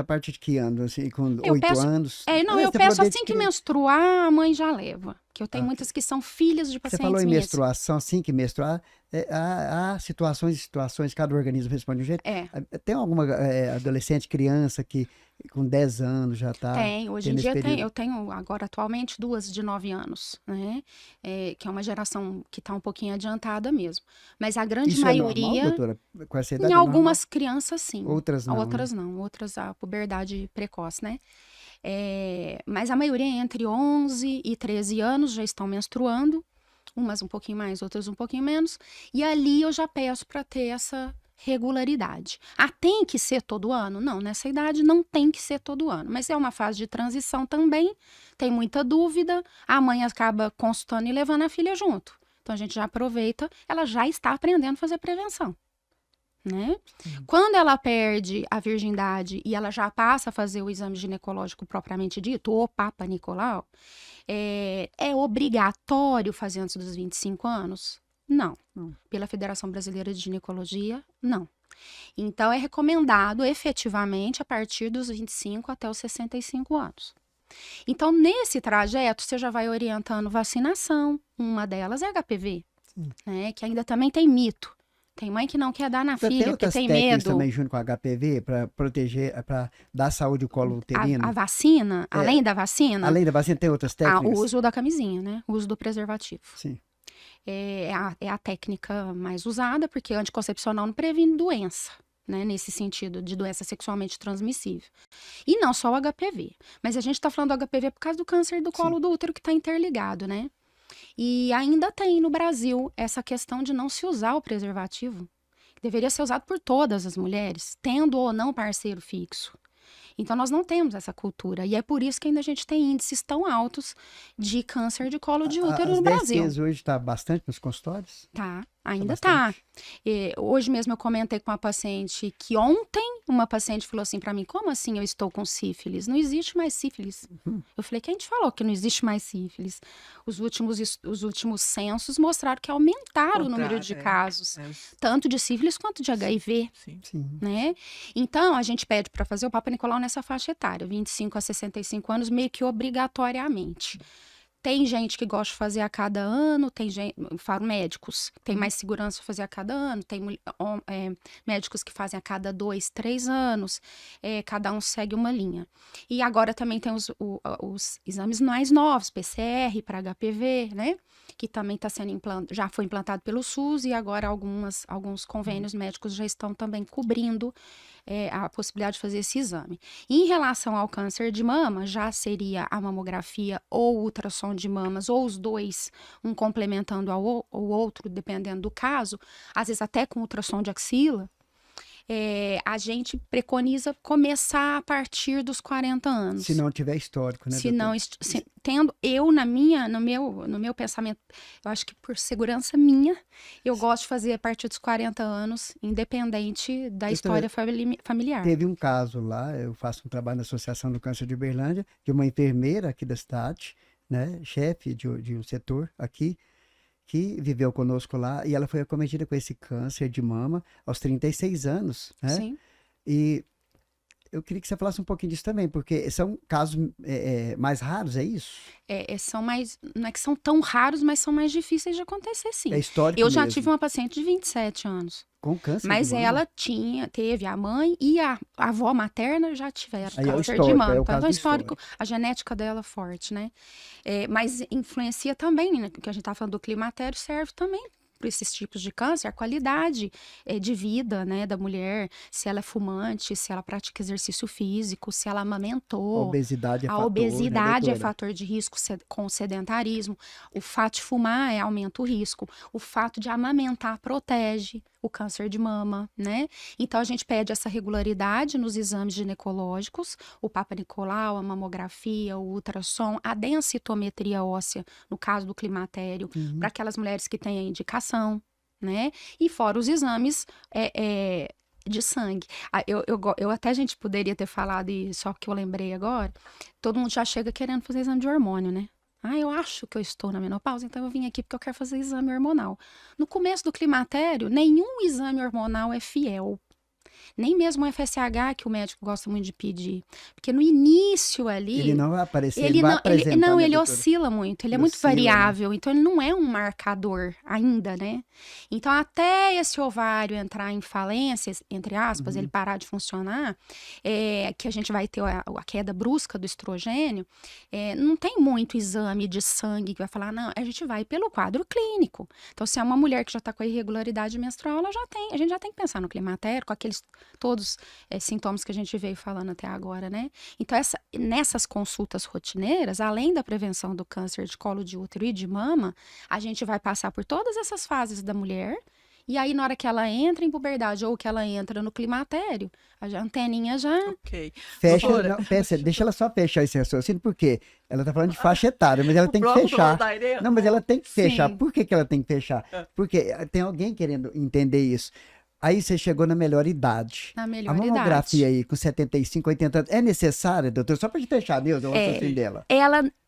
a partir de que ano? Assim, com 8 anos? Eu peço assim que menstruar, a mãe já leva. Que eu tenho muitas que são filhas de pacientes. Você falou em minhas. menstruação, assim que menstruar, há situações e situações, cada organismo responde de um jeito. Tem alguma adolescente, criança que com 10 anos já está... Tem, hoje em dia eu tenho agora atualmente 2 de 9 anos, né? Que é uma geração que está um pouquinho adiantada mesmo. Mas a grande maioria... Isso é normal, doutora? Com essa idade em algumas crianças, sim. Outras não, Outras não. Outras a puberdade precoce, né? Mas a maioria entre 11 e 13 anos já estão menstruando, umas um pouquinho mais, outras um pouquinho menos, e ali eu já peço para ter essa regularidade. Tem que ser todo ano? Não, nessa idade não tem que ser todo ano, mas é uma fase de transição também, tem muita dúvida, a mãe acaba consultando e levando a filha junto. Então a gente já aproveita, ela já está aprendendo a fazer prevenção. Né? Quando ela perde a virgindade e ela já passa a fazer o exame ginecológico propriamente dito, o Papa Nicolau, é obrigatório fazer antes dos 25 anos? Não. Pela Federação Brasileira de Ginecologia, não. Então, é recomendado efetivamente a partir dos 25 até os 65 anos. Então, nesse trajeto, você já vai orientando vacinação, uma delas é HPV, né? Que ainda também tem mito. Tem mãe que não quer dar na filha, porque tem medo. Também junto com a HPV para proteger, para dar saúde ao colo uterino? A vacina, além da vacina? Além da vacina, tem outras técnicas? O uso da camisinha, né? O uso do preservativo. Sim. É a técnica mais usada, porque anticoncepcional não previne doença, né? Nesse sentido, de doença sexualmente transmissível. E não só o HPV. Mas a gente está falando do HPV por causa do câncer do colo do útero, que está interligado, né? E ainda tem no Brasil essa questão de não se usar o preservativo, que deveria ser usado por todas as mulheres, tendo ou não parceiro fixo. Então, nós não temos essa cultura. E é por isso que ainda a gente tem índices tão altos de câncer de colo de útero no Brasil. As DSTs hoje está bastante nos consultórios? Tá. Ainda tá. bastante. Hoje mesmo eu comentei com uma paciente que ontem uma paciente falou assim pra mim, como assim eu estou com sífilis? Não existe mais sífilis. Eu falei, quem te falou que não existe mais sífilis? Os últimos censos mostraram que aumentaram o número de casos, tanto de sífilis quanto de HIV, Sim. Sim. né? Então, a gente pede para fazer o Papa Nicolau nessa faixa etária, 25 a 65 anos, meio que obrigatoriamente. Tem gente que gosta de fazer a cada ano, tem gente, falo médicos, tem mais segurança de fazer a cada ano, tem médicos que fazem a cada 2, 3 anos, cada um segue uma linha. E agora também tem os exames mais novos, PCR para HPV, né? Que também está sendo já foi implantado pelo SUS e agora alguns convênios médicos já estão também cobrindo a possibilidade de fazer esse exame. Em relação ao câncer de mama, já seria a mamografia ou o ultrassom de mamas, ou os dois, um complementando ao outro, dependendo do caso, às vezes até com ultrassom de axila, a gente preconiza começar a partir dos 40 anos. Se não tiver histórico, né? Se doutor? não, tendo eu no meu pensamento, eu acho que por segurança minha, eu gosto de fazer a partir dos 40 anos, independente da história familiar. Teve um caso lá, eu faço um trabalho na Associação do Câncer de Uberlândia, de uma enfermeira aqui da cidade, né, chefe de um setor aqui, que viveu conosco lá, e ela foi acometida com esse câncer de mama aos 36 anos, né? Sim. E eu queria que você falasse um pouquinho disso também, porque são casos mais raros, é isso? São mais, não é que são tão raros, mas são mais difíceis de acontecer, sim. É histórico Eu já mesmo. tive uma paciente de 27 anos. Com câncer Mas de mama? ela teve a mãe e a avó materna já tiveram Aí é o câncer histórico, de mama. é o Então, caso é do histórico, a genética dela é forte, né? Mas influencia também, né? Que a gente tá falando do climatério, serve também para esses tipos de câncer, a qualidade de vida, né, da mulher, se ela é fumante, se ela pratica exercício físico, se ela amamentou. A obesidade é A fator, obesidade né, é fator de risco com o sedentarismo. O fato de fumar aumenta o risco. O fato de amamentar protege o câncer de mama, né? Então, a gente pede essa regularidade nos exames ginecológicos, o Papa Nicolau, a mamografia, o ultrassom, a densitometria óssea, no caso do climatério, para aquelas mulheres que têm a indicação, né? E fora os exames de sangue. Eu até a gente poderia ter falado, e só que eu lembrei agora, todo mundo já chega querendo fazer exame de hormônio, né? Eu acho que eu estou na menopausa, então eu vim aqui porque eu quero fazer exame hormonal. No começo do climatério, nenhum exame hormonal é fiel. Nem mesmo o FSH, que o médico gosta muito de pedir. Porque no início ali... Ele não vai aparecer, ele vai apresentar, ele né, doutora? oscila muito, ele é muito Oscila, variável, né? Então ele não é um marcador ainda, né? Então até esse ovário entrar em falência, entre aspas, ele parar de funcionar, que a gente vai ter a queda brusca do estrogênio, não tem muito exame de sangue que vai falar, não, a gente vai pelo quadro clínico. Então se é uma mulher que já está com a irregularidade menstrual, a gente já tem que pensar no climatério, com aqueles todos sintomas que a gente veio falando até agora, né? Então, nessas consultas rotineiras, além da prevenção do câncer de colo de útero e de mama, a gente vai passar por todas essas fases da mulher, e aí, na hora que ela entra em puberdade ou que ela entra no climatério, a anteninha já... Ok. Fecha, Doutora, não, deixa ela só fechar esse raciocínio, porque ela tá falando de faixa etária, mas ela tem que fechar. Não, mas ela tem que fechar. Sim. Por que ela tem que fechar? Porque tem alguém querendo entender isso. Aí você chegou na melhor idade. Na melhor A mamografia aí, com 75, 80 anos, é necessária, doutor? Só pra gente fechar, Deus, o raciocínio dela.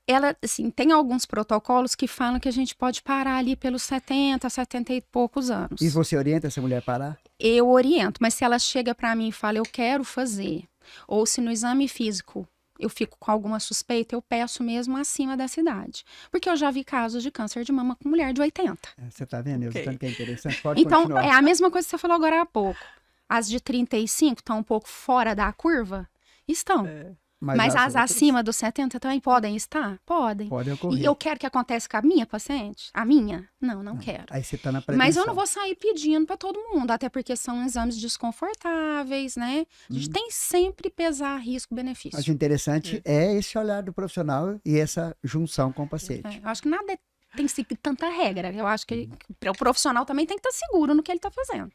Ela, assim, tem alguns protocolos que falam que a gente pode parar ali pelos 70, 70 e poucos anos. E você orienta essa mulher a parar? Eu oriento, mas se ela chega para mim e fala, eu quero fazer, ou se no exame físico eu fico com alguma suspeita, eu peço mesmo acima dessa idade. Porque eu já vi casos de câncer de mama com mulher de 80. Você tá vendo? Ok. Tanto que é interessante. Pode Então, continuar. é a mesma coisa que você falou agora há pouco. As de 35 estão um pouco fora da curva? Estão. Mas as acima dos 70 também podem estar? Podem. Pode ocorrer. E eu quero que aconteça com a minha paciente? A minha? Não quero. Aí você tá na prevenção. Mas eu não vou sair pedindo para todo mundo, até porque são exames desconfortáveis, né? A gente tem sempre pesar risco-benefício. Mas o interessante é esse olhar do profissional e essa junção com o paciente. Eu acho que nada tem que seguir tanta regra. Eu acho que o profissional também tem que estar seguro no que ele está fazendo.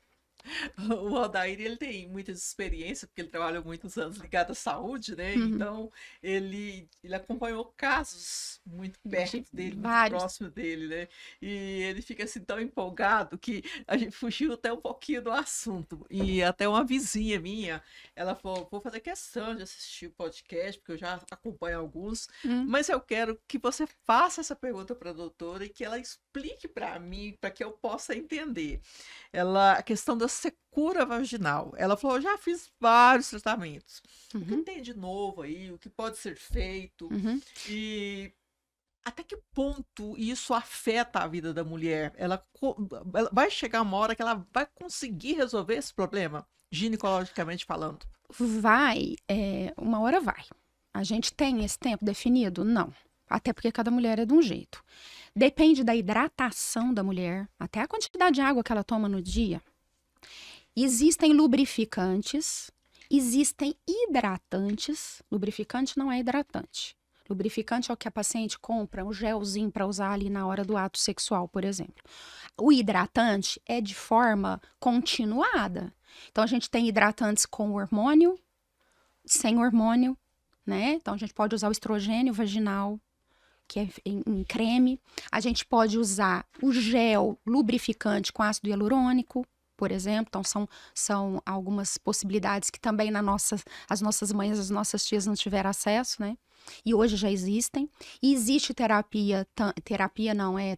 O Aldair, ele tem muita experiência, porque ele trabalhou muitos anos ligado à saúde, né? Então, ele acompanhou casos muito perto dele, muito Vários. próximo dele, né? E ele fica assim tão empolgado que a gente fugiu até um pouquinho do assunto. E até uma vizinha minha, ela falou, vou fazer questão de assistir o podcast, porque eu já acompanho alguns, mas eu quero que você faça essa pergunta para a doutora e que ela explique para mim, para que eu possa entender. A questão da secura vaginal. Ela falou, eu já fiz vários tratamentos. O que tem de novo aí? O que pode ser feito? E até que ponto isso afeta a vida da mulher? Ela vai chegar uma hora que ela vai conseguir resolver esse problema, ginecologicamente falando? Vai, uma hora vai. A gente tem esse tempo definido? Não. Até porque cada mulher é de um jeito. Depende da hidratação da mulher, até a quantidade de água que ela toma no dia. Existem lubrificantes, existem hidratantes. Lubrificante não é hidratante. Lubrificante é o que a paciente compra, um gelzinho para usar ali na hora do ato sexual, por exemplo. O hidratante é de forma continuada. Então, a gente tem hidratantes com hormônio, sem hormônio, né? Então, a gente pode usar o estrogênio vaginal, que é em creme. A gente pode usar o gel lubrificante com ácido hialurônico, por exemplo. Então, são algumas possibilidades que também as nossas mães, as nossas tias não tiveram acesso, né? E hoje já existem. E existe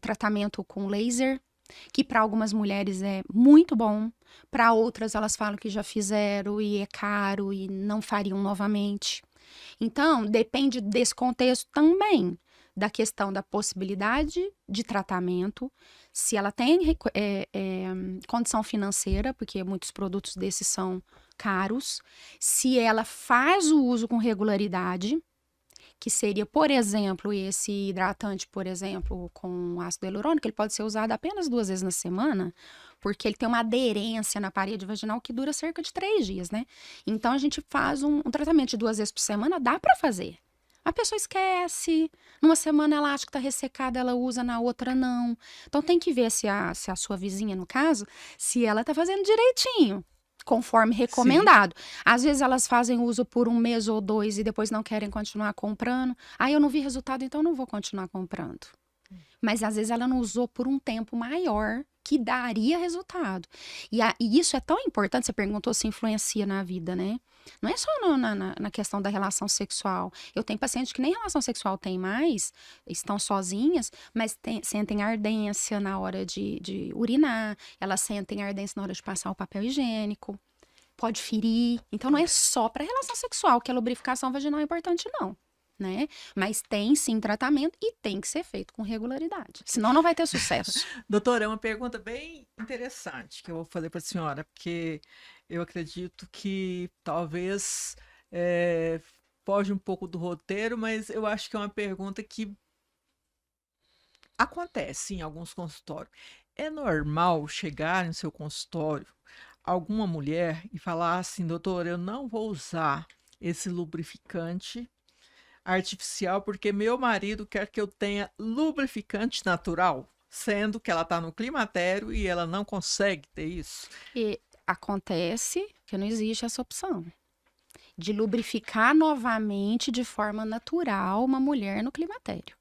tratamento com laser, que para algumas mulheres é muito bom. Para outras, elas falam que já fizeram e é caro e não fariam novamente. Então, depende desse contexto também, da questão da possibilidade de tratamento, se ela tem condição financeira, porque muitos produtos desses são caros, se ela faz o uso com regularidade, que seria, por exemplo, esse hidratante, por exemplo, com ácido hialurônico, ele pode ser usado apenas 2 vezes na semana, porque ele tem uma aderência na parede vaginal que dura cerca de 3 dias, né? Então, a gente faz um tratamento de 2 vezes por semana, dá para fazer. A pessoa esquece, numa semana ela acha que tá ressecada, ela usa, na outra não. Então, tem que ver se a sua vizinha, no caso, se ela tá fazendo direitinho, conforme recomendado. Sim. Às vezes elas fazem uso por 1 mês ou 2 e depois não querem continuar comprando. Eu não vi resultado, então não vou continuar comprando. Mas às vezes ela não usou por um tempo maior que daria resultado. E isso é tão importante, você perguntou se influencia na vida, né? Não é só na questão da relação sexual. Eu tenho pacientes que nem relação sexual tem mais, estão sozinhas, mas sentem ardência na hora de urinar, elas sentem ardência na hora de passar o papel higiênico, pode ferir. Então não é só para relação sexual que a lubrificação vaginal é importante, não. Né? Mas tem sim tratamento e tem que ser feito com regularidade, senão não vai ter sucesso. Doutora, é uma pergunta bem interessante que eu vou fazer para a senhora, porque eu acredito que talvez foge um pouco do roteiro, mas eu acho que é uma pergunta que acontece em alguns consultórios. É normal chegar no seu consultório alguma mulher e falar assim, doutora, eu não vou usar esse lubrificante artificial porque meu marido quer que eu tenha lubrificante natural, sendo que ela está no climatério e ela não consegue ter isso? E acontece que não existe essa opção de lubrificar novamente de forma natural uma mulher no climatério.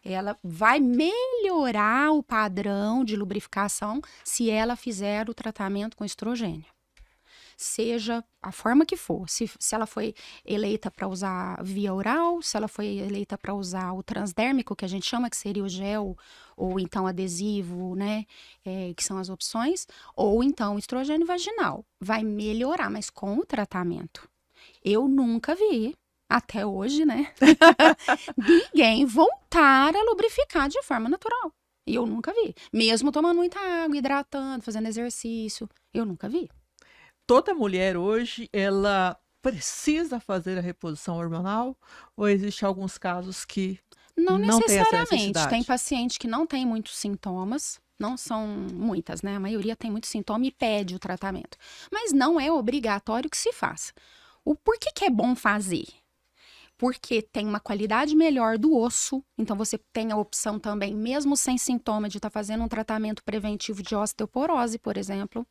Ela vai melhorar o padrão de lubrificação se ela fizer o tratamento com estrogênio. Seja a forma que for, se ela foi eleita para usar via oral, se ela foi eleita para usar o transdérmico, que a gente chama que seria o gel, ou então adesivo, né, que são as opções, ou então o estrogênio vaginal, vai melhorar, mas com o tratamento. Eu nunca vi, até hoje, né, ninguém voltar a lubrificar de forma natural. E eu nunca vi, mesmo tomando muita água, hidratando, fazendo exercício, eu nunca vi. Toda mulher hoje, ela precisa fazer a reposição hormonal? Ou existem alguns casos que não tem essa necessidade? Tem paciente que não tem muitos sintomas, não são muitas, né? A maioria tem muito sintoma e pede o tratamento. Mas não é obrigatório que se faça. Por que é bom fazer? Porque tem uma qualidade melhor do osso, então você tem a opção também, mesmo sem sintoma, de estar fazendo um tratamento preventivo de osteoporose, por exemplo.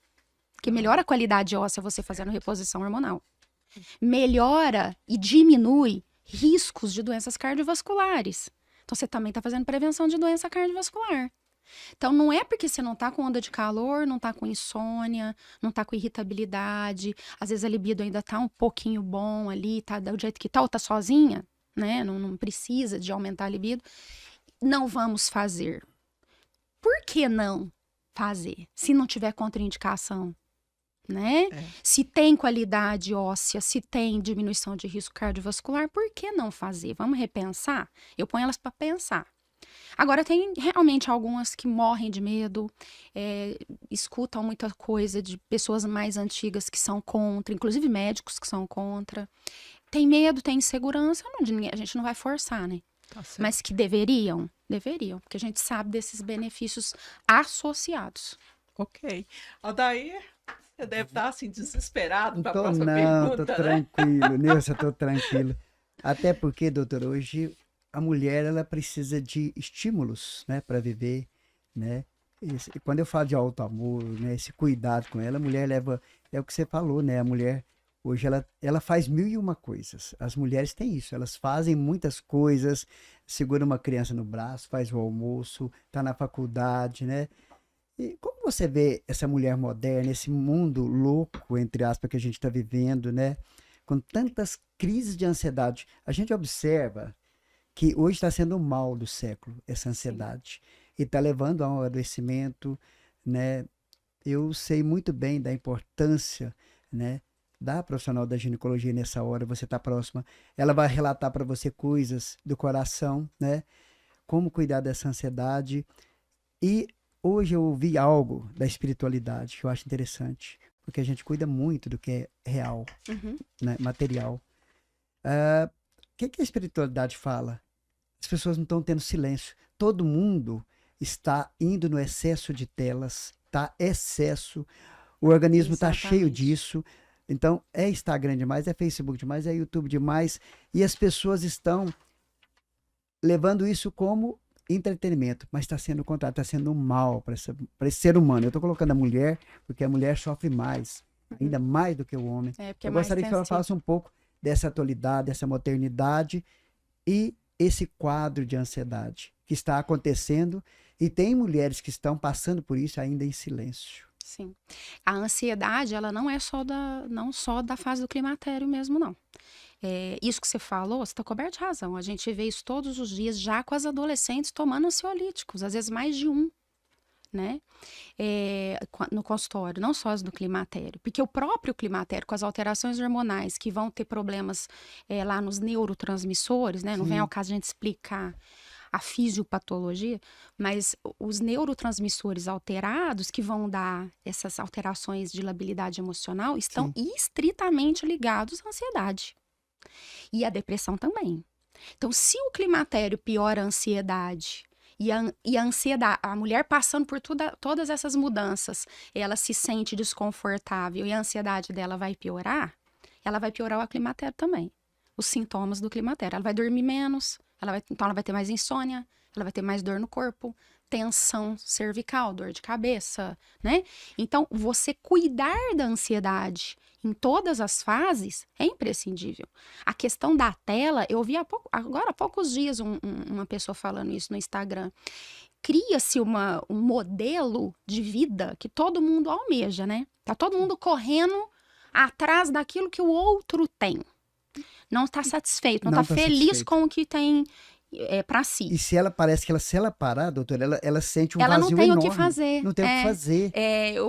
Que melhora a qualidade óssea você fazendo reposição hormonal. Melhora e diminui riscos de doenças cardiovasculares. Então, você também está fazendo prevenção de doença cardiovascular. Então, não é porque você não tá com onda de calor, não tá com insônia, não tá com irritabilidade, às vezes a libido ainda tá um pouquinho bom ali, tá do jeito que tá, ou tá sozinha, né? Não precisa de aumentar a libido. Não vamos fazer. Por que não fazer? Se não tiver contraindicação, né? Se tem qualidade óssea, se tem diminuição de risco cardiovascular, por que não fazer? Vamos repensar? Eu ponho elas para pensar. Agora, tem realmente algumas que morrem de medo, escutam muita coisa de pessoas mais antigas que são contra, inclusive médicos que são contra. Tem medo, tem insegurança, a gente não vai forçar, né? Tá certo. Mas que deveriam, porque a gente sabe desses benefícios associados. Ok. Aldair, você deve estar assim desesperado para a Não, próxima tô pergunta, né? tranquilo, Nilson, eu tô tranquilo. Até porque, doutor, hoje a mulher, ela precisa de estímulos, né, para viver, né? Quando eu falo de alto amor, né, esse cuidado com ela, a mulher leva, é o que você falou, né? A mulher, hoje, ela faz 1001 coisas. As mulheres têm isso, elas fazem muitas coisas, segura uma criança no braço, faz o almoço, tá na faculdade, né? E como você vê essa mulher moderna, esse mundo louco, entre aspas, que a gente está vivendo, né? Com tantas crises de ansiedade. A gente observa que hoje está sendo o mal do século, essa ansiedade. E está levando a um adoecimento, né? Eu sei muito bem da importância, né, da profissional da ginecologia nessa hora, você está próxima. Ela vai relatar para você coisas do coração, né? Como cuidar dessa ansiedade. E hoje eu ouvi algo da espiritualidade que eu acho interessante, porque a gente cuida muito do que é real, né, material. O que a espiritualidade fala? As pessoas não estão tendo silêncio. Todo mundo está indo no excesso de telas, tá? Excesso. O organismo está cheio disso. Então, é Instagram demais, é Facebook demais, é YouTube demais. E as pessoas estão levando isso como entretenimento, mas está sendo o contrário, está sendo um mal para esse ser humano. Eu estou colocando a mulher, porque a mulher sofre mais, ainda mais do que o homem. Eu gostaria que ela falasse um pouco dessa atualidade, dessa modernidade e esse quadro de ansiedade que está acontecendo, e tem mulheres que estão passando por isso ainda em silêncio. Sim. A ansiedade, ela não é não só da fase do climatério mesmo, não. Isso que você falou, você está coberto de razão. A gente vê isso todos os dias, já com as adolescentes tomando ansiolíticos, às vezes mais de um, né? No consultório, não só as do climatério, porque o próprio climatério, com as alterações hormonais que vão ter problemas lá nos neurotransmissores, né? Não vem ao caso a gente explicar a fisiopatologia, mas os neurotransmissores alterados que vão dar essas alterações de labilidade emocional estão estritamente ligados à ansiedade. E a depressão também. Então, se o climatério piora a ansiedade e a ansiedade, a mulher passando por todas essas mudanças, ela se sente desconfortável e a ansiedade dela vai piorar, ela vai piorar o climatério também. Os sintomas do climatério. Ela vai dormir menos, então ela vai ter mais insônia, ela vai ter mais dor no corpo, tensão cervical, dor de cabeça, né? Então, você cuidar da ansiedade em todas as fases é imprescindível. A questão da tela, eu vi agora há poucos dias uma pessoa falando isso no Instagram. Cria-se um modelo de vida que todo mundo almeja, né? Tá todo mundo correndo atrás daquilo que o outro tem. Não está satisfeito, não está feliz com o que tem para si. E se ela parece que se ela parar, doutora, ela sente um ela vazio não tem enorme. O que fazer. Não tem o que fazer.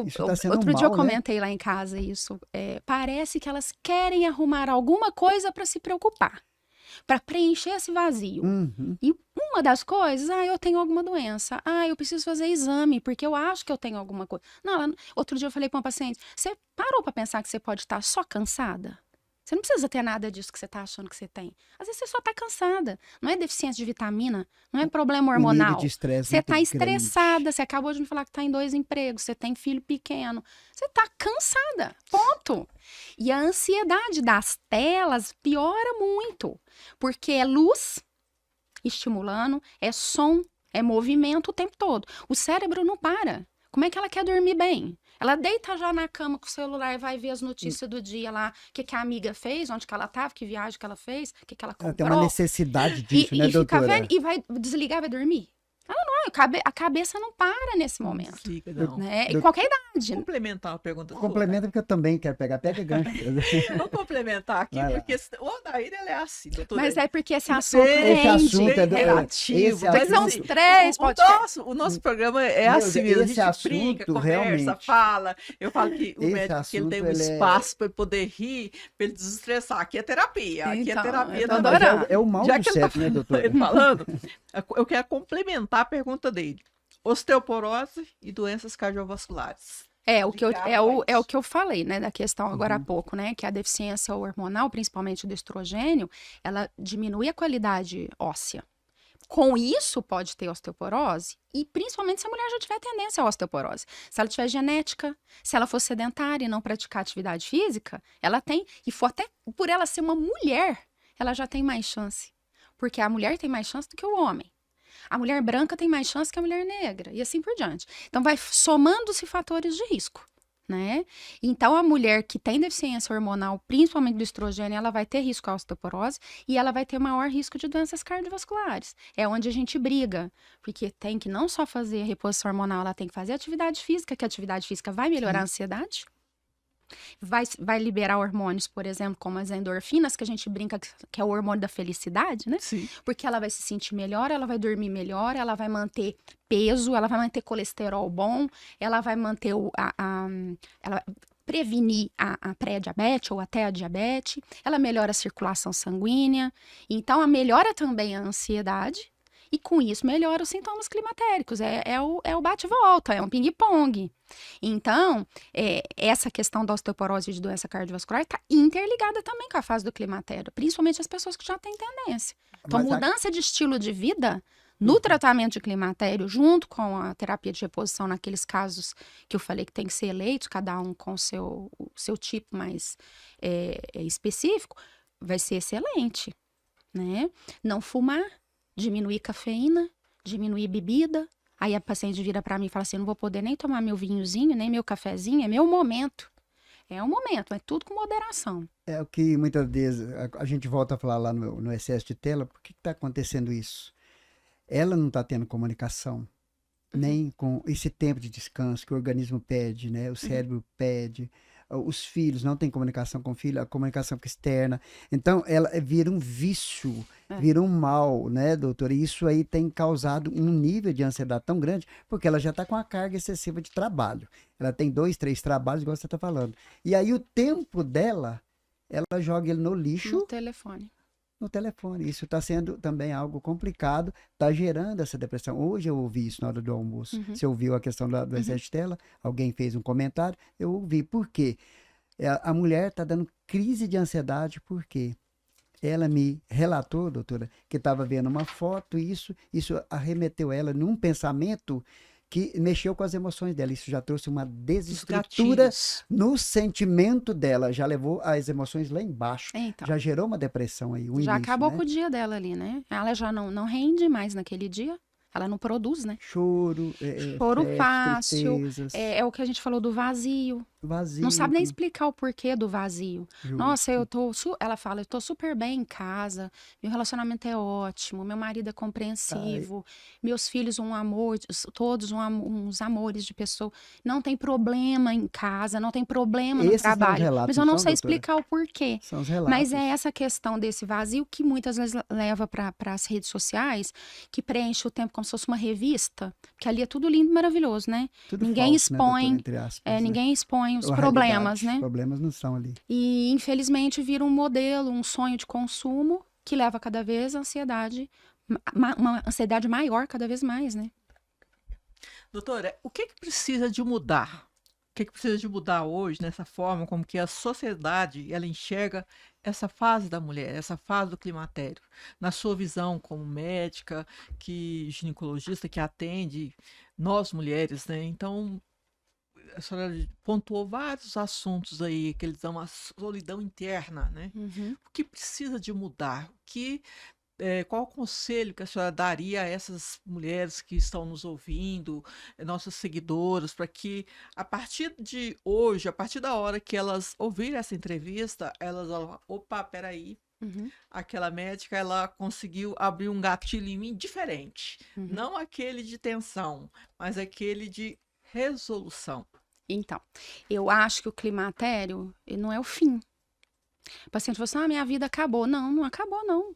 Isso tá sendo outro mal, dia eu né? comentei lá em casa isso. Parece que elas querem arrumar alguma coisa para se preocupar, para preencher esse vazio. E uma das coisas, eu tenho alguma doença, eu preciso fazer exame, porque eu acho que eu tenho alguma coisa. Outro dia eu falei para uma paciente, você parou para pensar que você pode estar só cansada? Você não precisa ter nada disso que você está achando que você tem. Às vezes você só está cansada. Não é deficiência de vitamina, não é problema hormonal. nível de estresse Você está muito estressada, grande. você acabou de me falar que está em 2 empregos, você tem filho pequeno. Você está cansada, ponto. E a ansiedade das telas piora muito, porque é luz estimulando, é som, é movimento o tempo todo. O cérebro não para. Como é que ela quer dormir bem? Ela deita já na cama com o celular e vai ver as notícias do dia lá, o que que a amiga fez, onde que ela tava, que viagem que ela fez, o que que ela Ela tem uma comprou. necessidade disso, né, E fica doutora? vendo, e vai desligar, vai dormir. Ela não, a cabeça não para nesse momento, Fica, não. né? E qualquer idade. Complementar a pergunta do Complementa porque eu também quero pegar. Pega gancho. Vou complementar aqui, Vai lá. porque o Odair, ele é assim, doutora. Mas é porque esse Bem- assunto Esse rende. assunto é do- relativo. esse Mas é uns assim, 3 podcasts. o nosso programa é Meu, assim mesmo. A esse gente brinca, assunto, conversa, realmente. fala. Eu falo que o Esse médico que ele tem um assunto, ele é- espaço para poder rir, para ele desestressar. Aqui é terapia. Aqui Então, é terapia eu tô também. Mas adorando. é o mal Já do que ele tá século, né, doutora? ele falando, eu quero complementar a pergunta dele. Osteoporose e doenças cardiovasculares. É o que Ligado é a o isso. que eu falei, né, da questão agora há pouco, né, que a deficiência hormonal, principalmente do estrogênio, ela diminui a qualidade óssea. Com isso, pode ter osteoporose, e principalmente se a mulher já tiver tendência à osteoporose. Se ela tiver genética, se ela for sedentária e não praticar atividade física, ela tem, e for até por ela ser uma mulher, ela já tem mais chance. Porque a mulher tem mais chance do que o homem. A mulher branca tem mais chance que a mulher negra, e assim por diante. Então, vai somando-se fatores de risco, né? Então, a mulher que tem deficiência hormonal, principalmente do estrogênio, ela vai ter risco à osteoporose e ela vai ter maior risco de doenças cardiovasculares. É onde a gente briga, porque tem que não só fazer a reposição hormonal, ela tem que fazer atividade física, que a atividade física vai melhorar a ansiedade. Vai liberar hormônios, por exemplo, como as endorfinas, que a gente brinca que é o hormônio da felicidade, né? Sim. Porque ela vai se sentir melhor, ela vai dormir melhor, ela vai manter peso, ela vai manter colesterol bom, ela vai manter ela vai prevenir a pré-diabetes ou até a diabetes, ela melhora a circulação sanguínea, então ela melhora também a ansiedade e com isso melhora os sintomas climatéricos, é o bate-volta, é um ping-pong. Então, essa questão da osteoporose e de doença cardiovascular está interligada também com a fase do climatério, principalmente as pessoas que já têm tendência. Então, Mas a- mudança de estilo de vida no tratamento de climatério, junto com a terapia de reposição, naqueles casos que eu falei que tem que ser eleitos, cada um com o seu tipo mais específico, vai ser excelente, né? Não fumar, diminuir cafeína, diminuir bebida. Aí a paciente vira para mim e fala assim, não vou poder nem tomar meu vinhozinho, nem meu cafezinho, é meu momento. É o momento, é tudo com moderação. É o que muitas vezes a gente volta a falar lá no excesso de tela. Por que está acontecendo isso? Ela não está tendo comunicação, nem com esse tempo de descanso que o organismo pede, né? O cérebro pede. Os filhos não têm comunicação com o filho, a comunicação externa. Então, ela vira um vício, vira um mal, né, doutora? E isso aí tem causado um nível de ansiedade tão grande, porque ela já está com a carga excessiva de trabalho. Ela tem 2, 3 trabalhos, igual você está falando. E aí, o tempo dela, ela joga ele no lixo, No telefone. no telefone. Isso está sendo também algo complicado, está gerando essa depressão. Hoje eu ouvi isso na hora do almoço. Você ouviu a questão do excesso de tela? Alguém fez um comentário? Eu ouvi. Por quê? A mulher está dando crise de ansiedade porque ela me relatou, doutora, que estava vendo uma foto e isso arremeteu ela num pensamento que mexeu com as emoções dela. Isso já trouxe uma Os desestrutura gatilhos. no sentimento dela, já levou as emoções lá embaixo, Então, já gerou uma depressão aí, um já início, acabou né? com o dia dela ali, né? Ela já não rende mais naquele dia. Ela não produz, né? Choro, Choro estresse, fácil, tristezas, é o que a gente falou do vazio. vazio. Não sabe nem explicar o porquê do vazio. Justo. Nossa, ela fala, eu tô super bem em casa, meu relacionamento é ótimo, meu marido é compreensivo, meus filhos um amor, todos uns amores de pessoa. Não tem problema em casa, não tem problema no Esses são os trabalho. relatos, Mas eu não não, sei doutora? explicar o porquê. São os relatos. Mas é essa questão desse vazio que muitas vezes leva para as redes sociais, que preenche o tempo como se fosse uma revista, que ali é tudo lindo e maravilhoso, né? Tudo ninguém falso, né, doutora, expõe, entre aspas, né? ninguém expõe os Ou a problemas, realidade, né? Os problemas não são ali. E infelizmente vira um modelo, um sonho de consumo que leva cada vez a ansiedade, uma ansiedade maior cada vez mais, né? Doutora, o que precisa de mudar? O que precisa de mudar hoje nessa forma como que a sociedade ela enxerga essa fase da mulher, essa fase do climatério? Na sua visão como médica, que ginecologista que atende nós mulheres, né? Então, a senhora pontuou vários assuntos aí que eles dão a solidão interna, né? O que precisa de mudar? O que qual o conselho que a senhora daria a essas mulheres que estão nos ouvindo, nossas seguidoras, para que a partir de hoje, a partir da hora que elas ouvirem essa entrevista, elas vão, opa, peraí, Uhum, aquela médica, ela conseguiu abrir um gatilho em mim diferente. uhum. Não aquele de tensão, mas aquele de resolução. Então, eu acho que o climatério ele não é o fim. O paciente falou assim, minha vida acabou. Não, não acabou, não.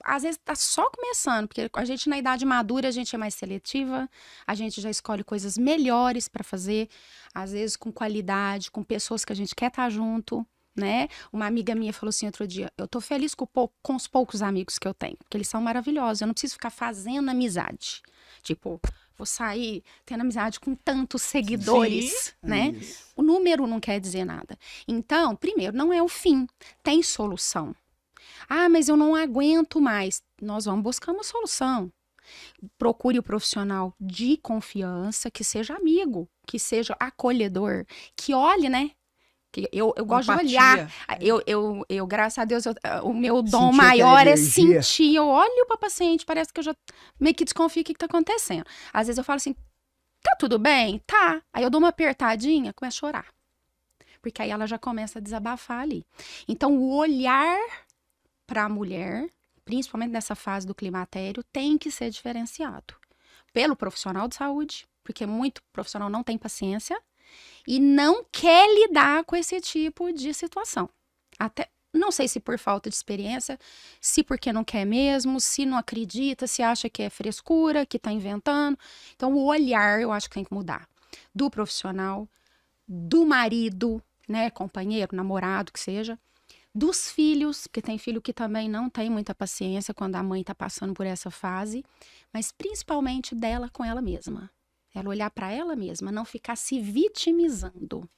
Às vezes tá só começando, porque a gente na idade madura, a gente é mais seletiva, a gente já escolhe coisas melhores para fazer, às vezes com qualidade, com pessoas que a gente quer estar junto, né? Uma amiga minha falou assim outro dia, eu tô feliz com os poucos amigos que eu tenho, porque eles são maravilhosos, eu não preciso ficar fazendo amizade. Tipo, vou sair tendo amizade com tantos seguidores, né? Isso. O número não quer dizer nada. Então, primeiro, não é o fim, tem solução. Mas eu não aguento mais. Nós vamos buscar uma solução. Procure o profissional de confiança, que seja amigo, que seja acolhedor, que olhe, né? Que eu gosto de olhar. Eu, graças a Deus, o meu dom Sentir maior aquela é energia. sentir. Eu olho para o paciente, parece que eu já meio que desconfio o que está acontecendo. Às vezes eu falo assim, tá tudo bem? Tá. Aí eu dou uma apertadinha, começo a chorar. Porque aí ela já começa a desabafar ali. Então, o olhar para a mulher, principalmente nessa fase do climatério, tem que ser diferenciado pelo profissional de saúde, porque muito profissional não tem paciência e não quer lidar com esse tipo de situação. Até não sei se por falta de experiência, se porque não quer mesmo, se não acredita, se acha que é frescura, que está inventando. Então, o olhar eu acho que tem que mudar. Do profissional, do marido, né, companheiro, namorado, que seja, dos filhos, porque tem filho que também não tem muita paciência quando a mãe está passando por essa fase, mas principalmente dela com ela mesma. Ela olhar para ela mesma, não ficar se vitimizando.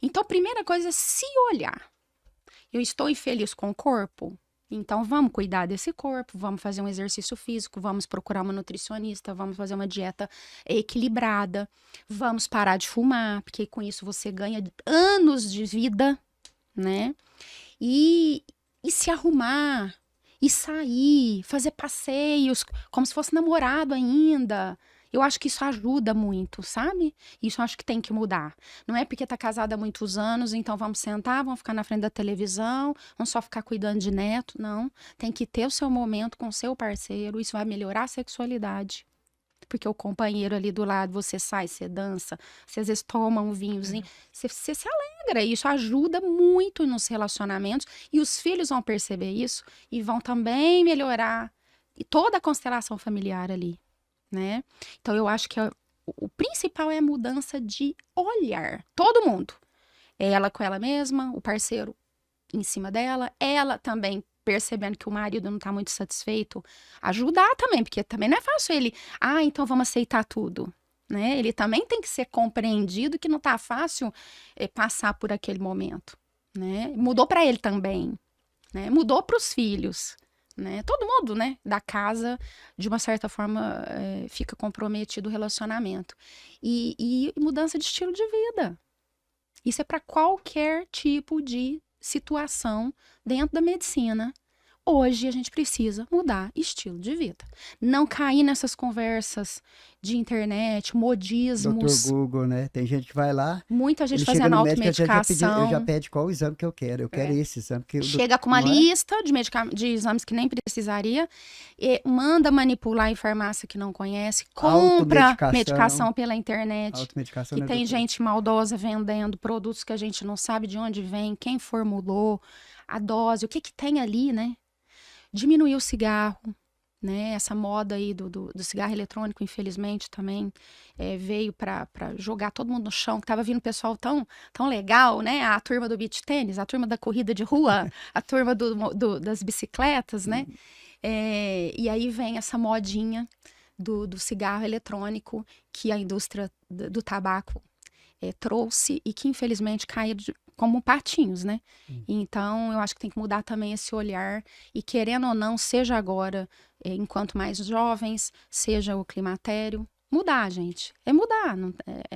Então, primeira coisa é se olhar. Eu estou infeliz com o corpo? Então, vamos cuidar desse corpo, vamos fazer um exercício físico, vamos procurar uma nutricionista, vamos fazer uma dieta equilibrada, vamos parar de fumar, porque com isso você ganha anos de vida, né? E se arrumar, e sair, fazer passeios, como se fosse namorado ainda. Eu acho que isso ajuda muito, sabe? Isso eu acho que tem que mudar. Não é porque tá casada há muitos anos, então vamos sentar, vamos ficar na frente da televisão, vamos só ficar cuidando de neto. Não. Tem que ter o seu momento com o seu parceiro, isso vai melhorar a sexualidade. Porque o companheiro ali do lado, você sai, você dança, você às vezes toma um vinhozinho, você se alegra. E isso ajuda muito nos relacionamentos. E os filhos vão perceber isso e vão também melhorar e toda a constelação familiar ali, né? Então, eu acho que o principal é a mudança de olhar. Todo mundo. Ela com ela mesma, o parceiro em cima dela, ela também percebendo que o marido não tá muito satisfeito, ajudar também, porque também não é fácil ele, então vamos aceitar tudo, né? Ele também tem que ser compreendido que não tá fácil passar por aquele momento, né? Mudou para ele também, né? Mudou para os filhos, né? Todo mundo, né, da casa, de uma certa forma, fica comprometido o relacionamento. E mudança de estilo de vida. Isso é para qualquer tipo de situação dentro da medicina. Hoje a gente precisa mudar estilo de vida. Não cair nessas conversas de internet, modismos. Doutor Google, né? Tem gente que vai lá, Muita gente ele chega fazendo no médico, automedicação. eu já pede qual exame que eu quero. Eu quero esse exame. Que Chega com uma não é? lista de exames que nem precisaria, e manda manipular em farmácia que não conhece, compra Automedicação. medicação pela internet. Automedicação, Que né, tem doutor? gente maldosa vendendo produtos que a gente não sabe de onde vem, quem formulou, a dose, o que tem ali, né? Diminuir o cigarro, né? Essa moda aí do cigarro eletrônico, infelizmente, também veio para jogar todo mundo no chão, que tava vindo pessoal tão legal, né? A turma do beach tênis, a turma da corrida de rua, a turma das bicicletas, né? E aí vem essa modinha do cigarro eletrônico que a indústria do tabaco trouxe e que infelizmente caiu como patinhos, né? Então, eu acho que tem que mudar também esse olhar e, querendo ou não, seja agora, enquanto mais jovens, seja o climatério, mudar, gente. É mudar.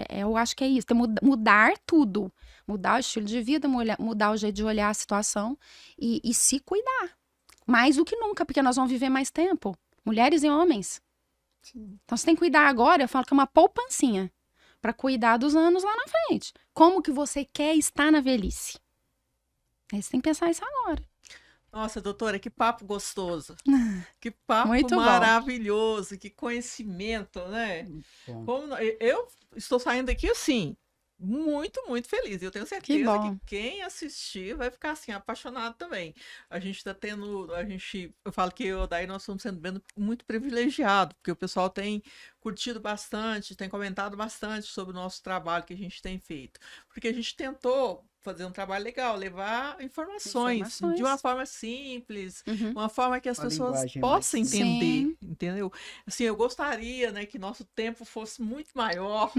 Eu acho que é isso. Tem que mudar tudo. Mudar o estilo de vida, mudar o jeito de olhar a situação e se cuidar. mais do que nunca, porque nós vamos viver mais tempo, mulheres e homens. Sim. Então você tem que cuidar agora, eu falo que é uma poupancinha para cuidar dos anos lá na frente. Como que você quer estar na velhice? Aí você tem que pensar isso agora. Nossa, doutora, que papo gostoso. Que papo Muito bom. maravilhoso, que conhecimento, né? Bom. Eu estou saindo daqui assim, muito, muito feliz. Eu tenho certeza bom. que quem assistir vai ficar assim, apaixonado também. A gente está tendo, eu falo que daí nós estamos sendo muito privilegiados, porque o pessoal tem curtido bastante, tem comentado bastante sobre o nosso trabalho que a gente tem feito. Porque a gente tentou fazer um trabalho legal, levar informações de uma forma simples, uma forma que as Uma pessoas linguagem possam mais entender, Sim. entendeu? Assim, eu gostaria, né, que nosso tempo fosse muito maior,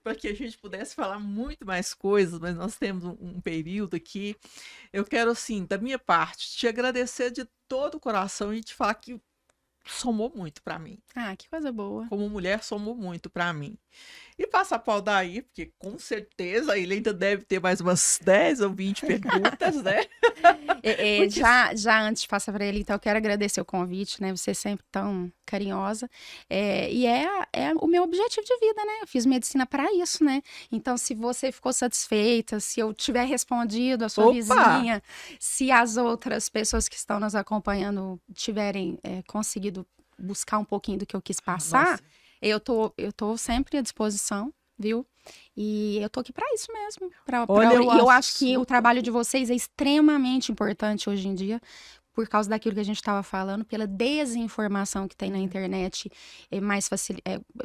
para que a gente pudesse falar muito mais coisas, mas nós temos um período aqui. Eu quero, assim, da minha parte, te agradecer de todo o coração e te falar que somou muito para mim. Ah, que coisa boa. Como mulher, somou muito para mim. E passa a pau daí, porque com certeza ele ainda deve ter mais umas 10 ou 20 perguntas, né? Já antes de passar para ele, então eu quero agradecer o convite, né? Você é sempre tão carinhosa. E é o meu objetivo de vida, né? Eu fiz medicina para isso, né? Então, se você ficou satisfeita, se eu tiver respondido a sua Opa! vizinha, se as outras pessoas que estão nos acompanhando tiverem conseguido buscar um pouquinho do que eu quis passar, Nossa. eu tô sempre à disposição, viu? E eu tô aqui para isso mesmo. Olha, Eu acho que o trabalho de vocês é extremamente importante hoje em dia, por causa daquilo que a gente estava falando, pela desinformação que tem na internet,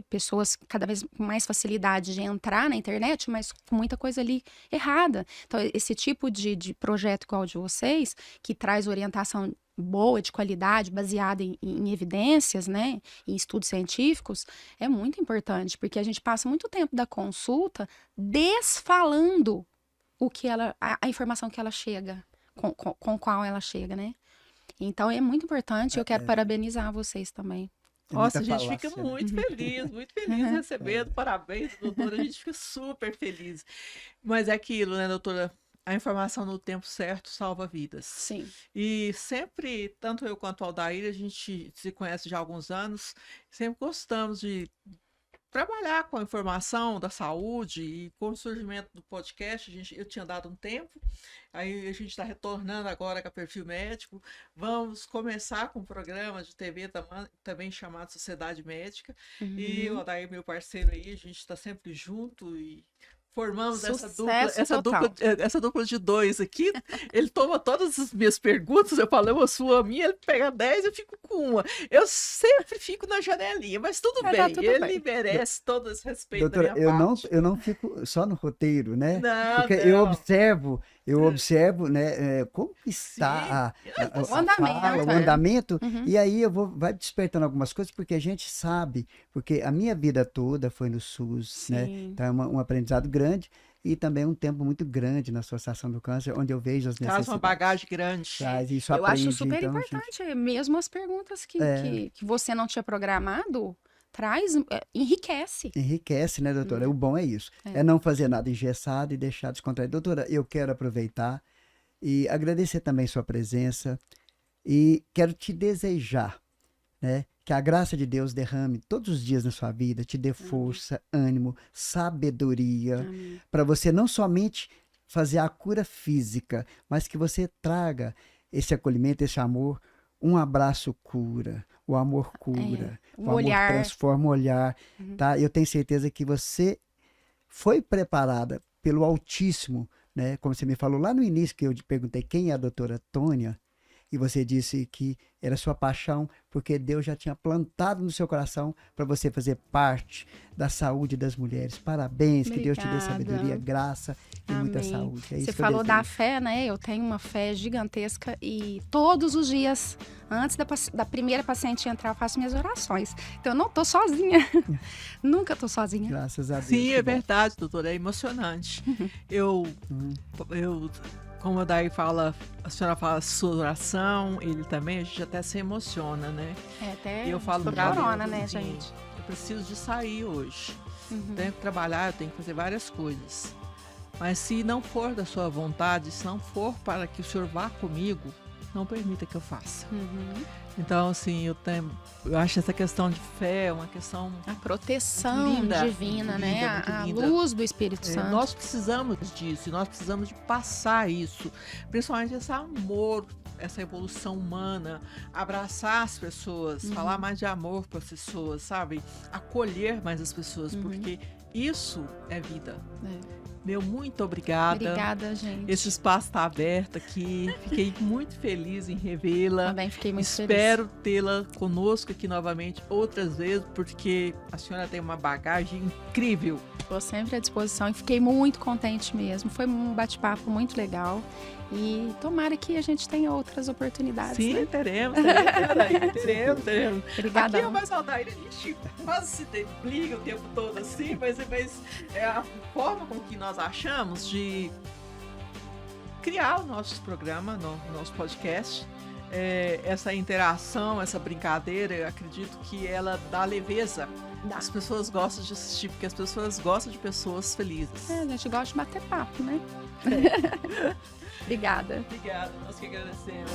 pessoas cada vez com mais facilidade de entrar na internet, mas com muita coisa ali errada. Então, esse tipo de projeto igual o de vocês, que traz orientação boa, de qualidade, baseada em evidências, né, em estudos científicos, é muito importante, porque a gente passa muito tempo da consulta desfalando a informação que ela chega, com qual ela chega, né? Então é muito importante, eu quero parabenizar vocês também. Tem Nossa, a muita gente fica falácia, né? muito feliz recebendo. Parabéns, doutora. A gente fica super feliz. Mas é aquilo, né, doutora? A informação no tempo certo salva vidas. Sim. E sempre, tanto eu quanto o Aldair, a gente se conhece já há alguns anos, sempre gostamos de trabalhar com a informação da saúde e com o surgimento do podcast, eu tinha dado um tempo, aí a gente está retornando agora com a Perfil Médico, vamos começar com um programa de TV também chamado Sociedade Médica, e o Odair, meu parceiro aí, a gente está sempre junto e formamos essa dupla de dois aqui. Ele toma todas as minhas perguntas, eu falo, a sua, a minha, ele pega 10, eu fico com uma. Eu sempre fico na janelinha, mas tudo bem, ele merece todo esse respeito da Doutora, minha parte. eu não fico só no roteiro, né? Não, porque não. eu observo, né, como está o andamento, fala, o andamento, Uhum. e aí vai despertando algumas coisas, porque a gente sabe, porque a minha vida toda foi no SUS, né? Sim. Então é um aprendizado grande e também um tempo muito grande na Associação do Câncer, onde eu vejo as Traz necessidades. uma bagagem grande. Traz, isso Eu aprende, acho super então, importante, mesmo as perguntas que você não tinha programado, enriquece. Enriquece, né, doutora? O bom é isso. É não fazer nada engessado e deixar descontraído. Doutora, eu quero aproveitar e agradecer também sua presença e quero te desejar, né, que a graça de Deus derrame todos os dias na sua vida, te dê força, ânimo, sabedoria, para você não somente fazer a cura física, mas que você traga esse acolhimento, esse amor. Um abraço cura, o amor cura, o amor olhar. transforma o olhar, tá? Eu tenho certeza que você foi preparada pelo Altíssimo, né? Como você me falou lá no início, que eu te perguntei quem é a doutora Tônia, e você disse que era sua paixão, porque Deus já tinha plantado no seu coração para você fazer parte da saúde das mulheres. Parabéns, que Deus te dê sabedoria, graça e muita saúde. É isso Você que eu falou da desejo. fé, né? Eu tenho uma fé gigantesca e todos os dias, antes da primeira paciente entrar, eu faço minhas orações. Então eu não tô sozinha. Nunca tô sozinha. Graças a Deus. Sim, que é bom. verdade, doutora, é emocionante. Eu, como a Daí fala, a senhora fala sua oração, ele também, a gente até se emociona, né? Até E eu falo por pra corona, Deus, né, assim, gente? eu preciso de sair hoje. Tenho que trabalhar, eu tenho que fazer várias coisas. Mas se não for da sua vontade, se não for para que o senhor vá comigo, não permita que eu faça. Uhum. Então, assim, eu acho essa questão de fé uma questão A proteção linda, divina, muito né? linda, muito A linda. luz do Espírito Santo. Nós precisamos disso, e nós precisamos de passar isso, principalmente esse amor, essa evolução humana, abraçar as pessoas, falar mais de amor para as pessoas, sabe? Acolher mais as pessoas, porque isso é vida. É. Meu, muito obrigada. Obrigada, gente. Esse espaço está aberto aqui. Fiquei muito feliz em revê-la. Também fiquei muito Espero tê-la conosco aqui novamente outras vezes, porque a senhora tem uma bagagem incrível. Estou sempre à disposição e fiquei muito contente mesmo. Foi um bate-papo muito legal. E tomara que a gente tenha outras oportunidades. Sim, né? teremos. Obrigada. Aqui é mais Aldair, a gente quase se briga o tempo todo assim, mas é a forma com que nós achamos de criar o nosso programa, o nosso podcast. Essa interação, essa brincadeira, eu acredito que ela dá leveza. As pessoas gostam de assistir, porque as pessoas gostam de pessoas felizes. A gente gosta de bater papo, né? Obrigada. Obrigada, nós que agradecemos.